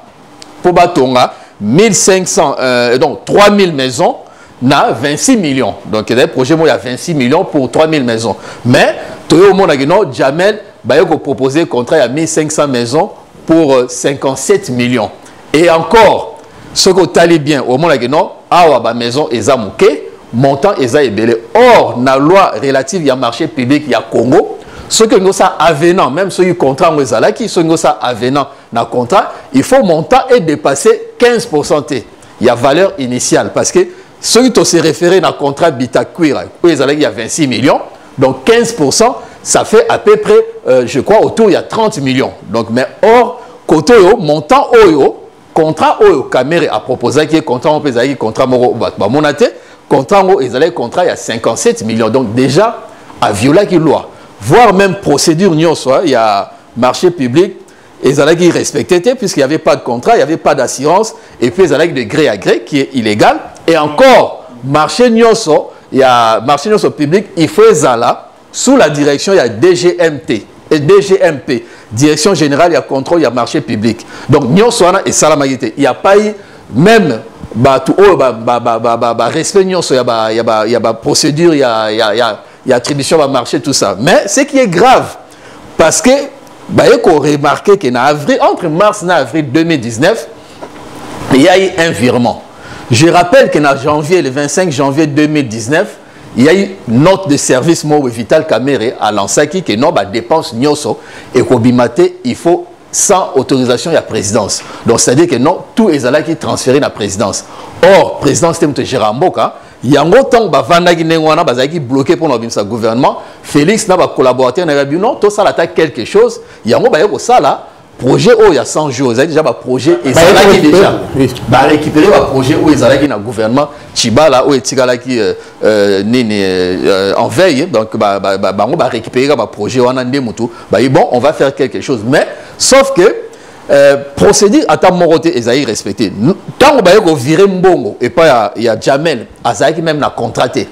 1500, donc 3000 maisons, na 26 millions. Donc, il y a un projet, il y a 26 millions pour 3000 maisons. Mais, tout le monde a dit non, Jamel, il a proposé un contrat à 1500 maisons pour 57 millions. Et encore, ce que tu as bien, au moment où non, la maison est amouquée, montant est ébélé. Or, dans la loi relative au marché public, il y a Congo, ce que nous sommes avenant, même ce contrat, ce que nous sommes avenant dans le contrat, il faut montant et dépasser 15%. Il y a valeur initiale. Parce que ce qui se référé dans le contrat Bitakwira, il y a 26 millions, donc 15%, ça fait à peu près, je crois, autour, il y a 30 millions. Donc, mais or, côté montant Oyo, contrat au Kamere a proposé qui est contrat on peut dire contrat moro monaté contrat il y a 57 millions donc déjà à violer qui loi voire même procédure il y a marché public ils allaient qui respecté puisqu'il n'y avait pas de contrat il n'y avait pas d'assurance et puis ils allaient de gré à gré qui est illégal et encore marché nyonso il y a marché nyonso public il faut là sous la direction il y a DGMT et DGMP, Direction Générale, il y a contrôle, il y a marché public. Donc, il n'y a pas eu même respect, il y a procédure, il y a attribution à marché, tout ça. Mais ce qui est grave, parce que, il faut remarquer qu'entre mars et avril 2019, il y a eu un virement. Je rappelle qu'en janvier, le 25 janvier 2019, il y a eu une note de service Vital Kamere à Lansaki qui non dépense nyoso et qu'au Bimate il faut sans autorisation de la présidence. Donc c'est-à-dire que non, tout est là qui transféré dans la présidence. Or, présidence de Géramboka, il y a un temps qui bloqué pour notre gouvernement. Félix n'a pas collaboré, non, tout ça l'attaque quelque chose. Il y a un ça là. Projet où il y a 100 jours, il y a déjà un projet et ça déjà récupérer un projet où il y a un gouvernement Chibala où il y a en veille donc on va récupérer un projet bon on va faire quelque chose mais sauf que procédure à ta moroté est respecté tant on va virer mbongo et pas il y a Jamel Azaki même n'a contracté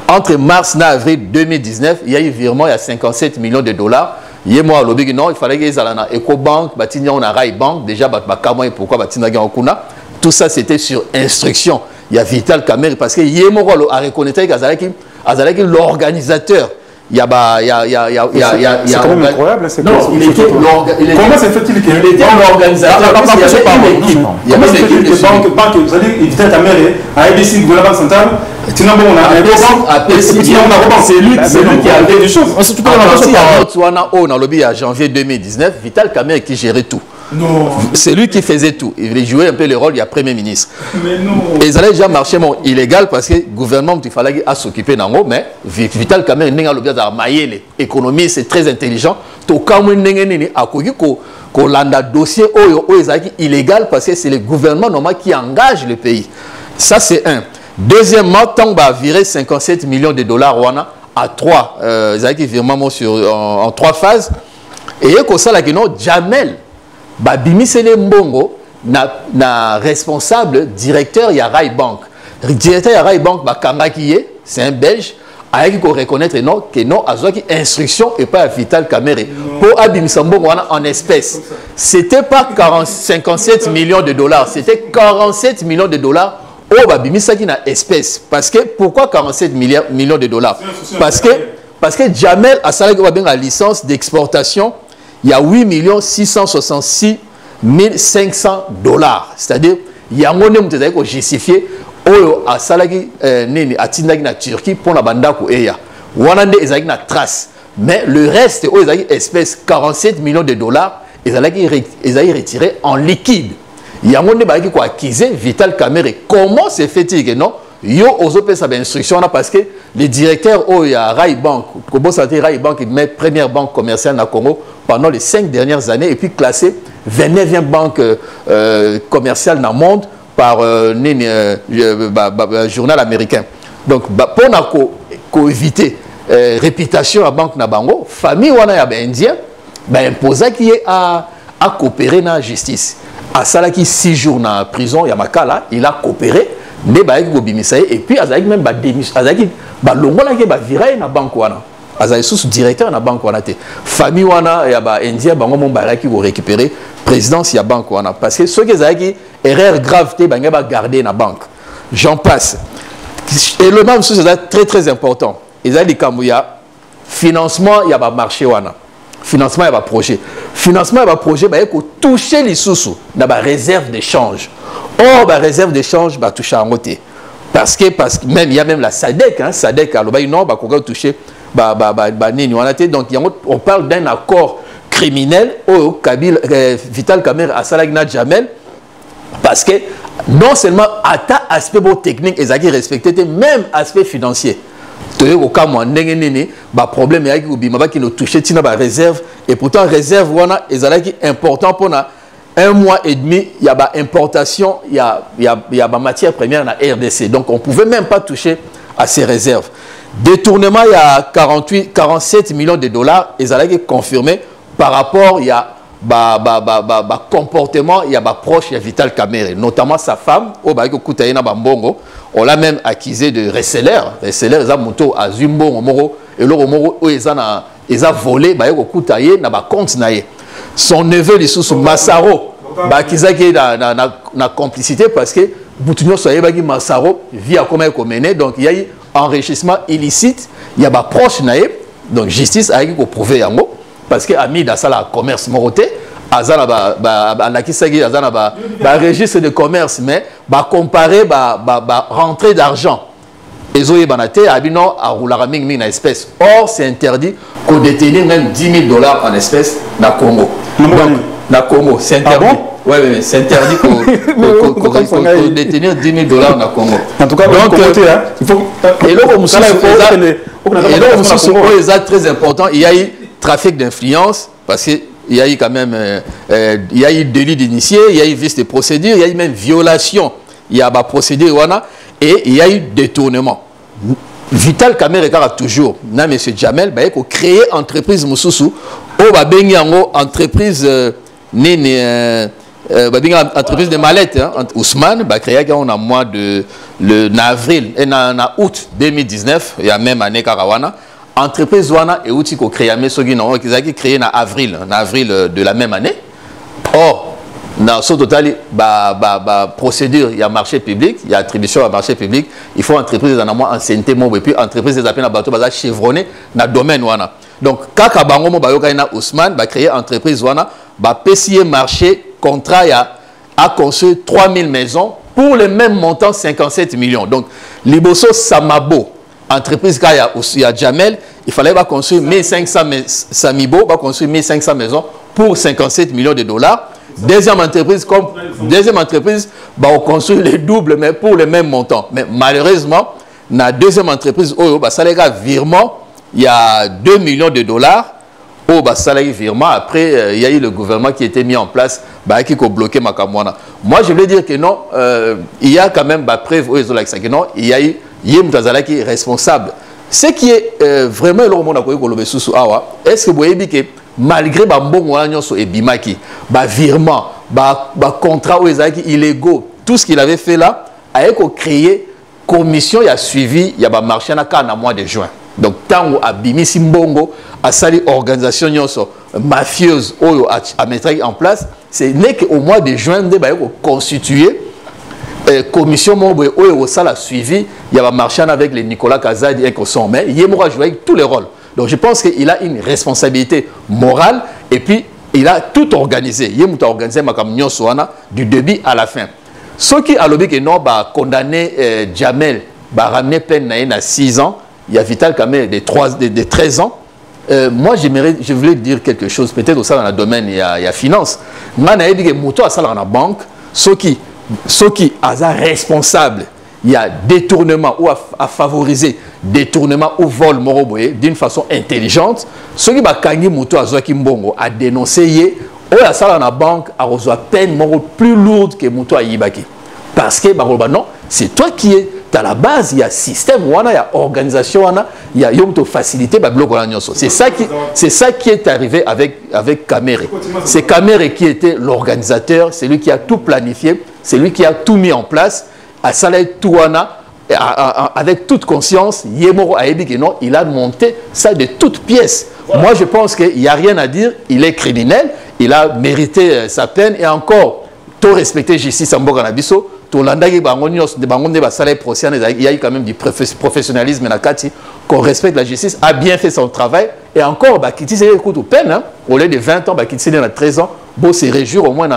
entre mars et avril 2019 il y a eu virement il y a 57 millions de dollars. Il fallait qu'ils aient une Ecobank, on a Rai Bank, déjà, pourquoi tout ça c'était sur instruction. Il y a Vital Kamere parce que Yemoro a reconnu que l'organisateur. C'est quand même incroyable. Comment se fait-il qu'il était l'organisateur? Il y avait une équipe de banque, vous allez Vital Kamere, à ABC, la Banque Centrale. C'est lui qui avait des choses. On a lobby à janvier 2019, Vital Kamere qui gérait tout. Non. C'est lui qui faisait tout. Il jouait un peu le rôle du Premier ministre. Mais non. Et ils allaient déjà marcher bon, illégal parce que le gouvernement, il fallait s'occuper d'en haut, mais Vital Kamerhe n'est pas maillé, l'économie, c'est très intelligent. Tout comme qu'on landa dossier illégal parce que c'est le gouvernement normal qui engage le pays. Ça, c'est un. Deuxièmement, tant qu'on va virer 57 millions de dollars à 3, en 3 phases. Et comme ça, Jamel, Bimisele Mbongo, na responsable directeur ya Rai Bank. Directeur ya Rai Bank, c'est un Belge, il faut reconnaître que non, il y a instruction et pas Vital Kamerhe. Pour Abimisa Mbongo en espèces. C'était pas 57 millions de dollars, c'était 47 millions de dollars. Oh, Babimisa qui na espèce. Parce que, pourquoi 47 millions de dollars? Parce que Jamel a la licence d'exportation, il y a 8 666 500 dollars. C'est-à-dire, il y a un monnaie qui est justifié, a salagi a tindagi na Turquie pour la bandako eya. Wanande ezagi na trace. Mais le reste, ezagi espèce 47 millions de dollars, ezagi retiré en liquide. Il y a un monde qui a acquisé Vital Kamerhe. Comment se fait-il que non? Yo ozope sa instruction parce que le directeur il y a Rai Bank, Kobo Santé Rai Bank, il met première banque commerciale au Congo pendant les 5 dernières années et puis classé 29e banque commerciale dans le monde par journal américain. Donc pour éviter réputation à banque Nabango, famille wana ya indien, imposa qui est à coopérer dans la justice. À Salaki 6 jours dans la prison, Yamakala, il a coopéré, mais et puis Azaki même Azaki longola qui va virer na banque wana. Azaki sous directeur na banque wana te. Famille wana ya ba indien bango mon baraki qui récupérer présidence ya banque wana parce que ceux qui Azaki erreur grave te banga ba garder na banque. J'en passe. Et le même chose c'est très très important. Ezali kamuya financement ya ba marché wana. Financement et projet. Financement et projet, il faut toucher les sous dans la réserve d'échange. Or, la réserve d'échange va toucher en côté. Parce que même, il y a même la SADC, SADC, non, va toucher, donc on parle d'un accord criminel au Vital Kamerhe à Salagna Jamel, parce que non seulement à aspect technique, ils ont respecté, même aspect financier. Au cas où on problème qui nous touche la réserve et pourtant réserve est important pour 1 mois et demi il y a importation il y a matière première dans la RDC donc on pouvait même pas toucher à ces réserves. Détournement il y a 47 millions de dollars ils allaient confirmer par rapport il y a comportement il y a proche il y a Vital Kamerhe notamment sa femme au Kutaina Bambongo. On l'a même accusé de reseller. Reseller, ils ont monté à Zumbo, et le Romoro, ils ont volé, ils ont compte. Son neveu, il sous Massaro, ils ont la complicité parce que Boutignon soit Massaro, via comment il mené. Donc il y a eu enrichissement illicite, il y a proche, donc justice a été prouvé parce que Ami dans la commerce moroté. Azana registre de commerce mais comparer rentrée d'argent ezoye banate abino a roulara ming na espèce or c'est interdit qu'on détenir même 10 000 $ en espèces na Congo donc na Congo c'est interdit. Ah bon? Ouais, c'est interdit qu'on détenir 10 000 $ na Congo en tout cas donc il faut et là c'est très important il y a eu trafic d'influence parce que il y a eu quand même il y a eu délit d'initié, il y a eu vice de procédure, il y a eu même violation, il y a procédure et il y a eu détournement. Vital Kamerhe a toujours, na M. Jamel, il faut créer entreprise Moussousou, entreprise entreprise de mallette, Ousmane, créé en mois de avril et en août 2019, il y a même année Karawana. Entreprise Wana et outil qu'on crée mais ceux qui ont créé en avril de la même année. Or, dans ce total, procédure, il y a marché public, il y a attribution à marché public, il faut entreprise en amont ancienneté et puis entreprise des appels à bateau chevronné dans le domaine Wana. Donc, quand Kabango Bayokaina Ousmane va créer entreprise Wana, PCA marché contrat a construit 3000 maisons pour le même montant 57 millions. Donc, Liboso Samabo. Entreprise il y a Jamel, il fallait construire 1500 Samibo, construire 1500 maisons pour 57 millions de dollars. Deuxième entreprise, bah, on construit les doubles, mais pour le même montant. Mais malheureusement, dans la deuxième entreprise, bah, ça les gars, virement, il y a 2 millions de dollars. Oh, bah, ça les virement. Après, il y a eu le gouvernement qui a été mis en place, bah, qui a bloqué ma camouana. Moi, je voulais dire que non, il y a quand même, bah, preuve, que non, il y a eu Yem Tazala qui est responsable. Ce qui est vraiment le monde est-ce que vous voyez que malgré Bambon et Bimaki, virement, contrat illégaux, tout ce qu'il avait fait là, a créé commission, il a suivi, il y a marché en mois de juin. Donc, tant que Abimi Simbongo a sali organisation mafieuse à mettre en place, c'est qu'au mois de juin, il a constitué commission ça l'a suivi, il y a marché avec les Nicolas Kazadi et Kosson, mais il a joué tous les rôles. Donc je pense qu'il a une responsabilité morale et puis il a tout organisé. Il a organisé du début à la fin. Ceux qui ont dit que non, condamné Jamel, ramener peine à 6 ans, il y a Vital Kamerhe de 13 ans. Moi, je voulais dire quelque chose, peut-être aussi dans le domaine, il y a finance. Moi, je dit que Mouto a ça dans la banque, ceux qui sont responsables, il y a détournement ou à favoriser détournement ou vol moroboye d'une façon intelligente. Ceux qui ont Mouto a dénoncé, ou à ça dans la banque, a reçu peine plus lourde que Mouto a Yibaki. Parce que non, c'est toi qui es à la base, il y a système, il y a organisation, il y a facilité. C'est ça qui est arrivé avec Kamerhe. C'est Kamerhe qui était l'organisateur, c'est lui qui a tout planifié, c'est lui qui a tout mis en place. À Saleh Touana, avec toute conscience, Yemoro Aebi, non, il a monté ça de toutes pièces. Voilà. Moi, je pense qu'il n'y a rien à dire. Il est criminel, il a mérité sa peine et encore, tout respecter justice en Boganabiso. Il y a eu quand même du professionnalisme qu'on respecte la justice, a bien fait son travail. Et encore, qui dit écoute, peine, au lieu de 20 ans, qui dit 13 ans, bon, c'est réjouir au moins.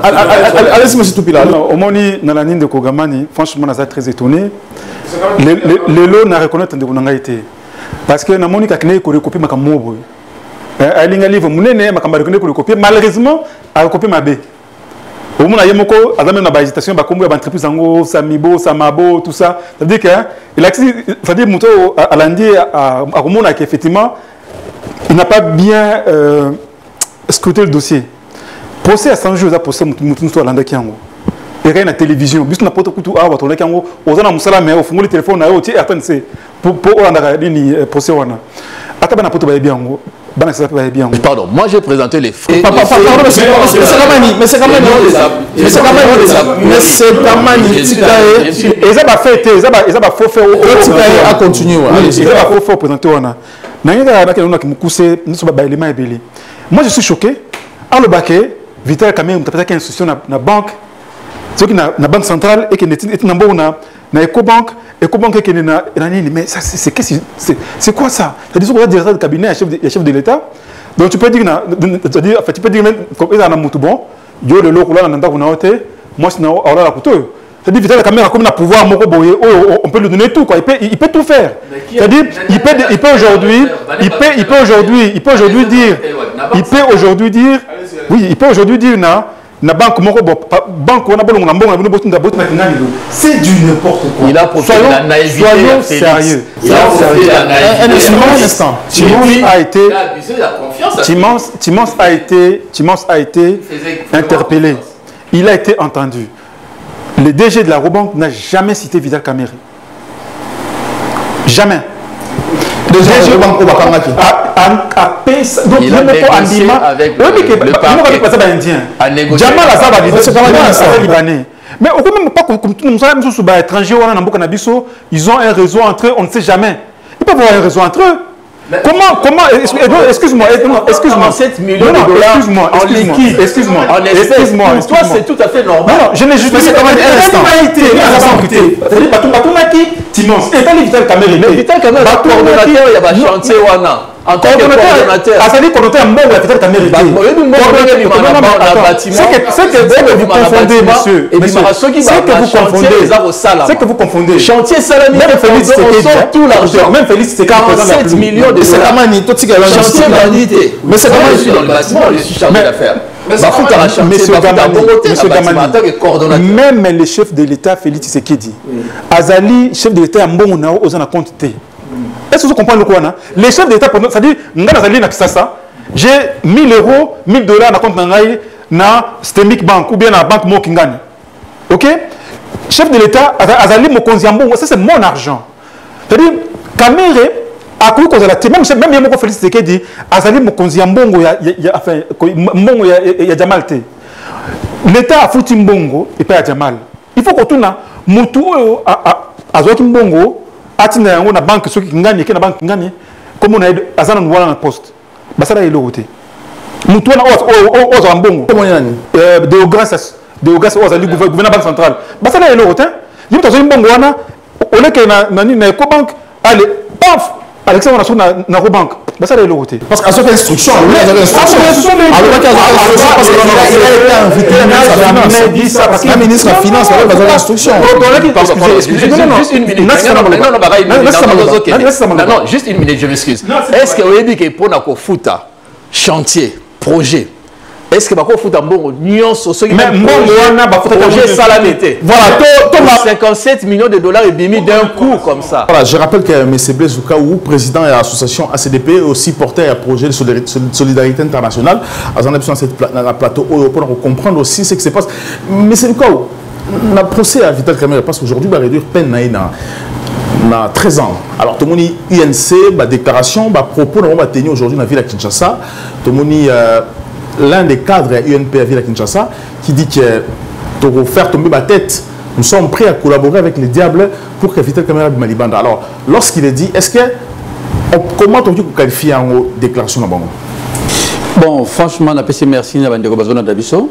Allez-y, monsieur Toupila. Au moins, dans la ligne de Kogamani, franchement, on est très étonné. Le lot n'a reconnu que vous n'avez été. Parce que dans mon cas, il y a recopié ma camobo. Il y a un livre, malheureusement, il a recopié ma baie. Au moins, il y a une hésitation, il y a une entreprise, Samibo, Samabo, tout ça. C'est-à-dire qu'il a dit à l'Andi, à Romona, qu'effectivement, il n'a pas bien scruté le dossier. Procès à 100 jours, il a procès à l'Andi Kiango. Il y a une télévision, il y a une télévision, il y a une télévision, il y a une télévision, il y a une télévision, pardon, moi j'ai présenté les faits. Mais c'est Kamani. Moi je suis choqué. Vital Kamerhe a une institution dans la banque, la banque centrale et qui est dans Ecobank, mais c'est quoi ça? C'est-à-dire que le directeur de cabinet est chef de l'État. Donc tu peux dire, tu peux dire même comme il y a un bon, yo le local là n'entend qu'on a été, moi c'est dans la couteau. C'est-à-dire Vital Kamerhe comme un pouvoir on peut lui donner tout quoi, il peut tout faire. C'est-à-dire il peut aujourd'hui dire na banque c'est du n'importe quoi. Il a profité de la naïveté. Soyons sérieux. Timance a été interpellé. Il a été entendu. Le DG de la Robank n'a jamais cité Vital Kamerhe. Jamais. Il a négocié avec le parquet. Mais au même pas comme tout le monde, étrangers, ils ont un réseau entre eux, on ne sait jamais. Ils peuvent avoir un réseau entre eux. Comment excuse-moi. 7 millions de dollars en liquide. Excuse-moi. Pour toi, c'est tout à fait normal. Non, je n'ai juste pas Timance. Et Vital Kamerhe. Mais Vital Kamerhe, le coordonnateur, il y a un chantier. En tant que coordonnateur. C'est-à-dire coordonnateur mort à Vital Kamerhe. C'est que vous confondez, monsieur. C'est que vous confondez. Chantier Salami, on sort tout l'argent. Même Félix, c'est 47 millions de dollars. Chantier bandité. Mais c'est comment je suis dans le bâtiment, je suis chargé d'affaires. Même le chef de l'État, Félix Tshisekedi, Azali, chef de l'État, Mbongo, aux compté. Est-ce que vous comprenez le quoi? Les chefs d'État, c'est-à-dire, j'ai 1000 euros, 1000 dollars dans compte na Stemic Bank ou bien la banque Mokingani. Ok? Chef de l'État, Azali Mokonziambo, ça c'est mon argent. C'est-à-dire, Kamere, à quoi cause la même Yamoko Félix Tshisekedi, Azali Mokonziambo, il y a Jamal. L'État a foutu Mbongo et pas Jamal. Il faut qu'on tourne à Moutou à Zoaki Mbongo, à Tina na banque, ceux qui gagnent, qui na banque gagne, comme on a Azan Nouala dans le poste. Basala est l'autre. Moutou à Mbongo. Comment il y a de grâce aux alliés gouvernement banque centrale. Basala est l'autre. Il y a un Mbongo, on est que na Ecobank, allez, paf, Alexandre on a na Ecobank. Ça c'est l'autre. Parce qu'à cette instruction, il a été invité parce que le ministre de la Finance avait besoin d'instruction. Non, juste une minute, je m'excuse. Est-ce que vous avez dit que pour un chantier, projet, est-ce que vous avez fait un bon projet salamité? Voilà, 57 millions de dollars et demi d'un coup comme ça. Voilà, je rappelle que M. Blaise Zoukaou, président de l'association ACDP, aussi porté un projet de solidarité internationale. Dans le plateau pour comprendre aussi ce qui se passe. M. Zoukaou, on a procès à Vital Kamerhe parce qu'aujourd'hui, il va réduire peine à 13 ans. Alors, tout le monde INC, ma déclaration, ma propos, on va tenir aujourd'hui dans la ville de Kinshasa. Tout le monde l'un des cadres UNP à Ville à Kinshasa qui dit que pour faire tomber ma tête, nous sommes prêts à collaborer avec les diables pour que Vital Kamerhe Malibanda. Alors, lorsqu'il est dit, est-ce que comment on qualifie en déclaration là-bas? Bon, franchement, on a fait merci à Bandeko Bazona Dabiso.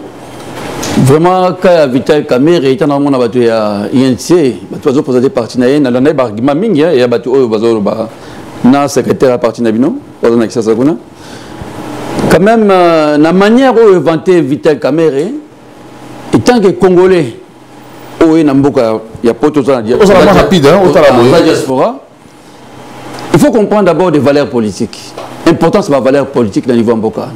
Vraiment, quand Vital Kamerhe était dans mon abattu à INC, tu as posé des parties na yena, l'année bargima mingi et abattu au bazo na secrétaire à partie nabino, bazona Kinshasa kuna. Quand même, la manière où inventé Vital Kamerhe, et tant que Congolais, il y a pas tout ça diaspora. Il faut comprendre d'abord des valeurs politiques. L'important, c'est la valeur politique dans le niveau Mboka.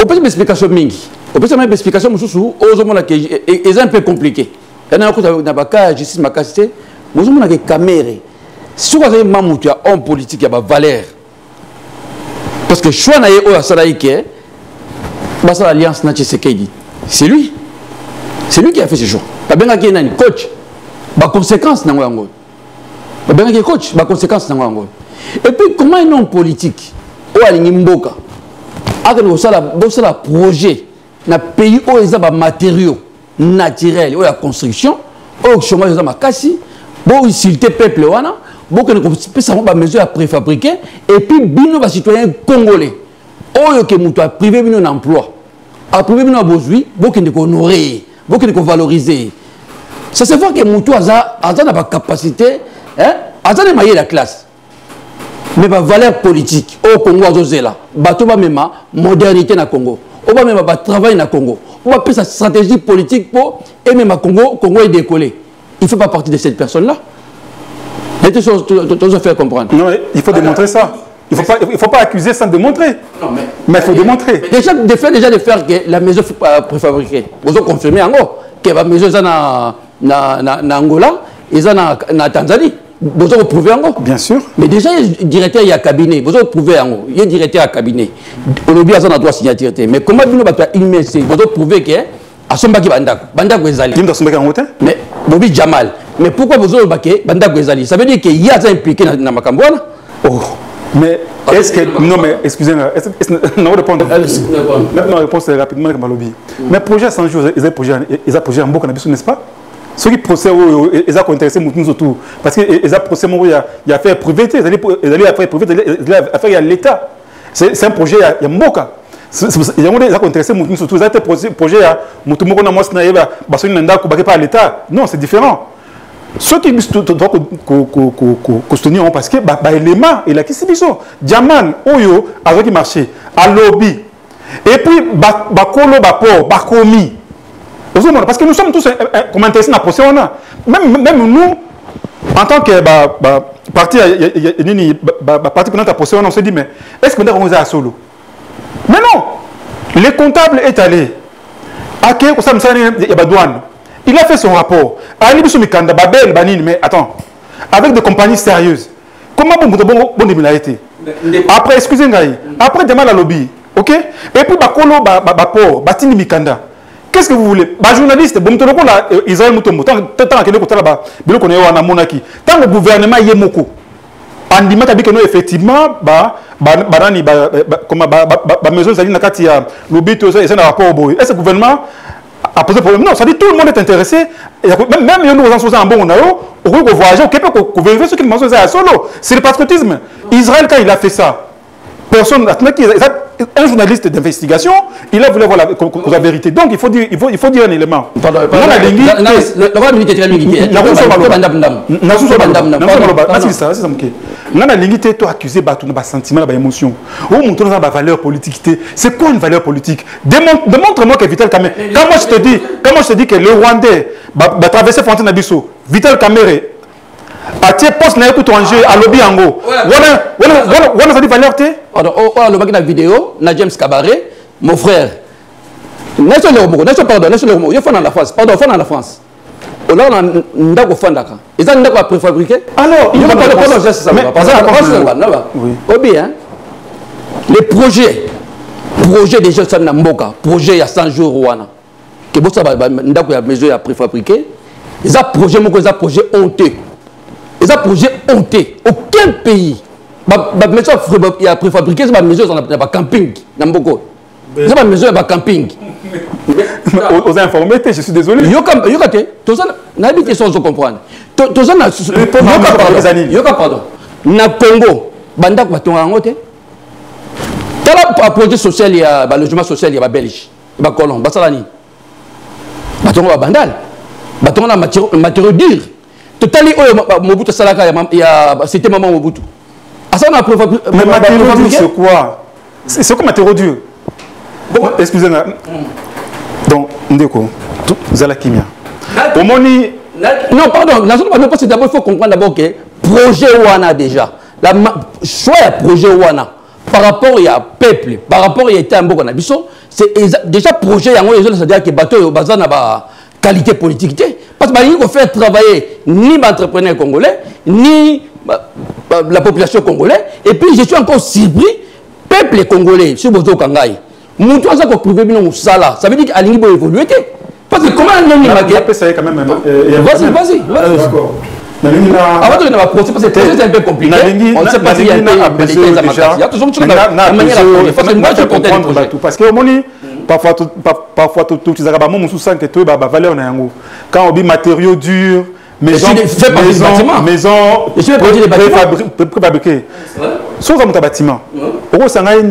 On peut une explication mingi. On peut une explication c'est un peu compliqué. Il y a un justice makasité, mais on a Kamerhe. Si vous avez un homme politique, il y a des valeurs. Parce que choix na ye Salaïke, c'est l'alliance na Tshisekedi. C'est lui qui a fait ce choix. Pas bien qu'il y ait une coach, ba conséquence na ngwango. Pas bien qu'il y ait coach, ba conséquence na ngwango. Et puis comment un homme politique ou alingi mboka a que le projet na pays où ils ont des matériaux naturels, où la construction, où le chômage est makasi, où il silté peuple wana. Beaucoup de mesures à préfabriquer et puis bino ba citoyens congolais oyo ke muto a privé bino d'emploi a privé bino besoin beaucoup de honorer beaucoup de valoriser ça se voit que muto a na ba capacité hein a na mailler la classe mais ba valeur politique au Congo azozela bato ba mema modernité na Congo on va même ba travail na Congo on va penser stratégie politique pour aimer ma Congo est décollé il fait pas partie de cette personne là. Tu dois faire comprendre. Non, il faut démontrer ça. Il ne faut pas accuser sans démontrer. Non, mais il faut démontrer. Déjà de faire que la maison préfabriquée. Vous avez confirmé que la maison est en Angola et en Tanzanie. Vous avez prouvé Bien sûr. Mais déjà, le directeur il y a cabinet. Vous avez prouvé il y a directeur à cabinet. On a oublié ça dans droit signature. Mais comment vous avez prouvé que Asombaki Bandako Ezali. Mais Bobi Jamal. Mais pourquoi vous avez baqué Bandako Ezali? Ça veut dire qu'il y a ça impliqué dans Makambouana. Oh. Mais est-ce que. Non, mais excusez-moi. Non, répondre. Non, réponse rapidement avec Malobi. Mais projet sans jour, ils ont projet en Boka, n'est-ce pas? Ceux qui procèdent, ils ont intéressé nous surtout. Parce qu'ils ont procès, il y a affaire privée, ils ont affaire privée, ils ont affaire à l'État. C'est un projet, il y a Mboka. Il y a des gens qui intéressés surtout. Ils ont été projet à Moutoumoko Namosna, Bassoni Nanda, Koubake par l'État. Non, c'est différent. Ceux qui doivent soutenir parce que l'élément et la question Diamant, Oyo, avec le marché, à lobby, et puis Bakolo, Bakomi. Parce que nous sommes tous comme intéressés dans la procès. Même nous, en tant que parti prenante à procès, on se dit, mais est-ce qu'on est organisé à solo? Mais non! Le comptable est allé. Il a fait son rapport. Mais attends, avec des compagnies sérieuses. Comment bon été? Après, excusez-moi, après demain la lobby, ok? Et puis bakolo port, batini mikanda. Qu'est-ce que vous voulez? Bah journaliste, bon tolo la Israël mutombo. Tant que le côté là-bas, bilo qu'on est en monarchie. Tant le gouvernement y est moko. Andima tabi que nous effectivement comme maison ça dit na kati ya lobby tout ça et c'est un rapport boy. Est-ce que le gouvernement a posé problème? Non, ça dit tout le monde est intéressé. Même nous en faisant un bon nao, au lieu de voyager, au Québec, on vérifie ce qu'il mentionne à solo. C'est le patriotisme. Israël quand il a fait ça, personne, un journaliste d'investigation, il a voulu voir la vérité. Donc il faut dire un élément. C'est quoi une valeur politique? Démontre-moi que Vital Kamerhe. Quand moi je te dis que le Rwandais va traverser Frontière Nabiso, Vital Kamerhe a tiré poste na étranger à lobby ango. Voilà ça dit valeur té. Le bac de la vidéo, na James Cabaret, mon frère. Nation le Romo, il faut dans la France, pardon, faut dans la France. Là on a ndako fandaka. Ils ont ndako préfabriqué. Alors, il y a pas de geste ça va pas. Oui bien. Les projets des gens ça na mboka, projet il y a 100 jours Rwanda. Que bon ça ndako ya maison ya préfabriqué. Ils ont projet moko, ils ont projet honteux. Ils ont projet honteux. Aucun pays il y a préfabriqué, c'est ma maison, il y a pas camping. C'est ma maison, il y a pas camping. Aux informés, je suis désolé. N'habitez sans comprendre. Pardon. Na Congo, Bandak va tomber en haute. Dans le projet social, il y a le logement social, il y a Belge, il y a Colomb, Bassalani. Batongo va Bandal. Batongo va matériau dur. Totali, Mobutu Salaka, c'était maman Mobutu. Mais matériau dur, c'est quoi? C'est quoi matériau dur? Excusez-moi. Donc, Ndeko, Zalakimia. Non, pardon. D'abord, il faut comprendre d'abord que projet Wana déjà. Soit il y a projet Wana par rapport à peuple, par rapport à l'État c'est déjà projet, c'est-à-dire que bateau bazan a qualité politique. Parce qu'il faut faire travailler ni l'entrepreneur congolais, ni la population congolaise. Et puis, je suis encore surpris, peuple congolais, sur Bozo Kangai. Moutou a prouvé que ça veut dire qu'il va évoluer. Parce que comment on a vas-y. D'accord. Avant de nous approcher, parce que c'est un peu compliqué. On ne sait pas s'il y a un peu de il y a toujours une manière de comprendre. Parce que parfois, tout les Arabes, moi, je sens que tout est valeur. Quand on dit matériaux durs, maison préfabriquée. Sauf dans un bâtiment. Pourquoi ça n'a pas de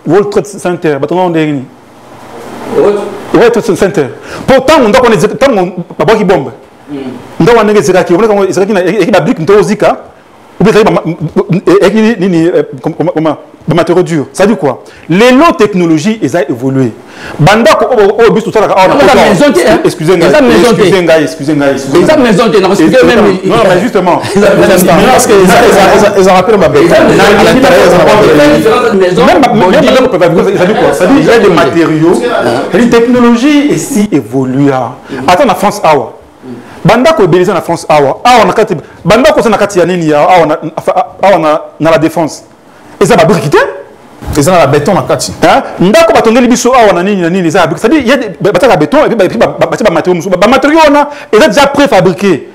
World Trade Center? World Trade Center. Pourtant, on a des bombes. On a des matériaux durs. Ça dit quoi? Les lots technologies, ils ont évolué. Excusez-moi. Non, mais justement. Ils ont rappelé ma belle. Il y a des matériaux. Les technologies ici évoluent. Attends, la France, Bandako est en France, Bandako c'est na la défense. Et ça va briquer. Et ça, la béton, la kati. Ndako batongeli biso awa nani ça c'est-à-dire il y a des béton et puis matériaux et ça déjà préfabriqué.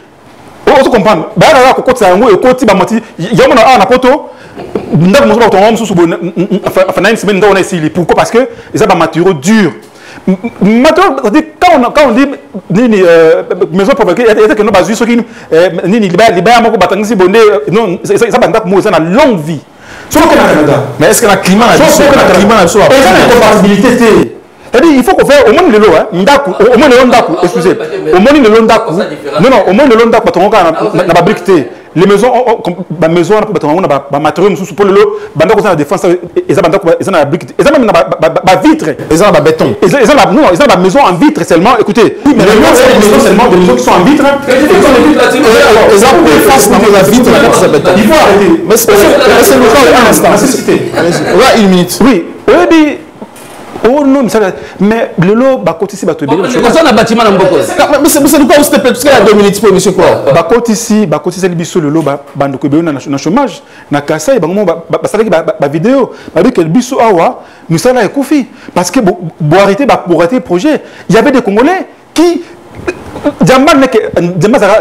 On comprend. Ba la ko kotsa yango e koti ba mati yamona na poto ndako mozo batonga mususu enfin na une semaine ndako na esili. Pourquoi? Parce que ça ba matériaux durs. Maintenant, quand on dit maison fabriquée, il y a que nous basons sur qui non, ça va longue vie. Mais est-ce que la climat a c'est-à-dire il faut qu'on fasse au moins le lot, au moins le lot excusez, au moins le lot non, au moins le lot n'a pas briqueté. Les maisons, la maison, on a matériaux pour le lot, on a la défense, ils ont la brique, ils ont la vitre, ils ont la béton. Ils ont la maison en vitre seulement. Écoutez, mais les maisons seulement, des maisons qui sont en vitre. Ils ont face dans la vitre, il faut arrêter. Mais c'est le cas un instant. Ouais, une minute. Oui, Oh non, mais le lot, ici, ça na bâtiment na mboko. Mais c'est de quoi vous c'était parce qu'il y a 2 minutes pour monsieur quoi. Ici, le biso le lot bando ko na chômage na kasa bango ba vidéo ba que le biso awa musala ekufi parce que pour arrêter projet, il y avait des Congolais qui Djamba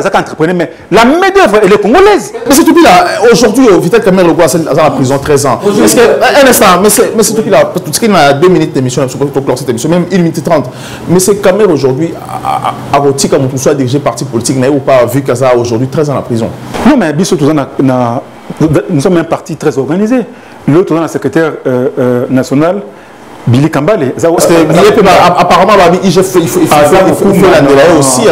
c'est entrepreneur, mais la main-d'œuvre, elle est congolaise. Mais c'est tout là. Aujourd'hui, Vital Kamerhe le dans la prison 13 ans. Est-ce que, un instant, mais c'est tout là. Parce qu'il y a 2 minutes d'émission, pour cette émission, même 1 minute 30. Mais c'est Kamerhe aujourd'hui, à Roti, comme on soit dirigé parti politique, n'a pas vu Kaza aujourd'hui 13 ans en la prison. Non, mais nous sommes un parti très organisé. L'autre, le secrétaire national. Billy Kambale. Parce que apparemment, il faut l'enlever aussi.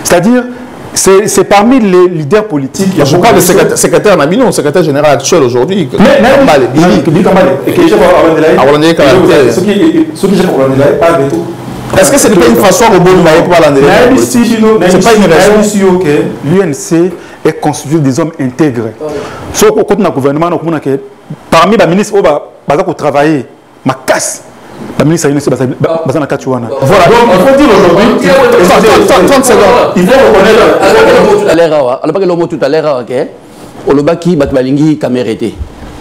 C'est-à-dire, c'est parmi les leaders politiques. Je parle du secrétaire Nabino, secrétaire général actuel aujourd'hui. Billy Kambale. Est-ce que ce n'est pas une façon de pour l'enlever? C'est pas une raison que l'UNC est constitué des hommes intègres. Sauf qu'au côté du gouvernement, parmi les ministres qui travaillent, ma casse. La ministre Voilà, donc il faut dire aujourd'hui. 30 secondes. Il faut reconnaître. Tout à l'heure, ok. Olobaki Batbalingi Kamerhe.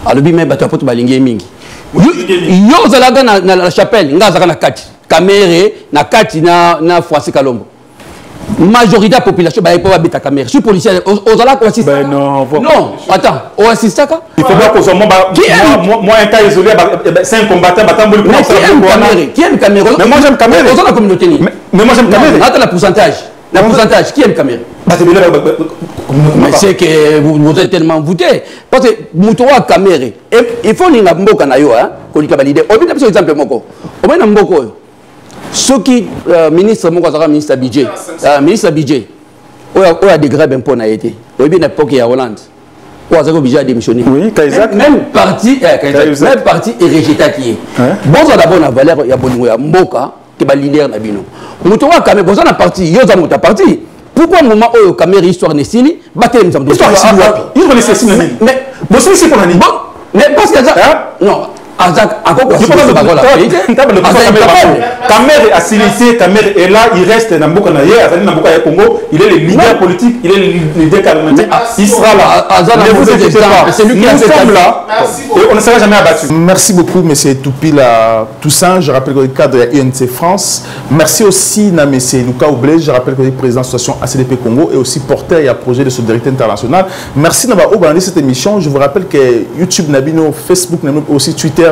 Alobi me Batapoto Balingi Mingi. Yo zalaga na la chapelle, ngazaka na kati. Kamerhe na kati na Francis Kalombo. Majorité de la population va habiter à Kamerhe. Je suis policier. Aux Alak, on assiste. Non, attends, on assiste à quoi? Il faut bien qu'on soit moi, un cas isolé, c'est un combattant, qui aime Kamerhe? Mais moi j'aime Kamerhe. Dans la communauté. Mais moi j'aime Kamerhe. Attends, le pourcentage. Qui aime Kamerhe? Mais c'est que vous êtes tellement bouté. Parce que Moutoua Kamerhe, il faut que vous ayez un exemple. Ceux qui, ministre, ministre budget, on a des grèves un peu na été. On a l'époque à Hollande. On a obligé à démissionner. Oui, même parti est rejeté qui est. Bon, ça d'abord la valeur, il y a bon Mboka qui est leader na bino. Moutoua Kamerhe, bon ça na parti, yoza mouta parti. Pourquoi au moment où Kamerhe histoire n'est sini, battez les hommes. Histoire ici il faut laisser sini. Mais bon c'est pour l'année. Mais parce que ça non. Kamerhe a silité, Kamerhe est là, il reste dans le Congo, il est le leader politique, il est le leader parlementaire, il sera là. Ne vous inquiétez pas, nous sommes là et on ne sera jamais abattu. Merci beaucoup, M. Toupila Toussaint, je rappelle que le cadre de UNC France. Merci aussi à M. Lucas Oublé, je rappelle que le président de l'association ACDP Congo et aussi porteur et à projet de solidarité internationale. Merci d'avoir organisé cette émission. Je vous rappelle que YouTube, Nabino, Facebook, Nabino, aussi Twitter,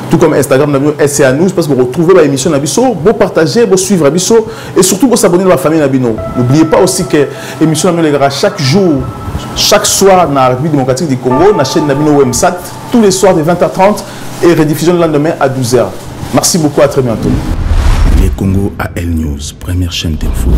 tout comme Instagram, Nabino, SCA News, parce que vous retrouvez l'émission Nabiso, vous partagez, vous suivez Nabiso et surtout vous s'abonner à la famille Nabino. N'oubliez pas aussi que l'émission Nabino lèvera chaque jour, chaque soir dans la République démocratique du Congo, dans la chaîne Nabino Wemsat, tous les soirs de 20h30 et rediffusion le lendemain à 12h. Merci beaucoup, à très bientôt. Les Congo AL News, première chaîne d'info.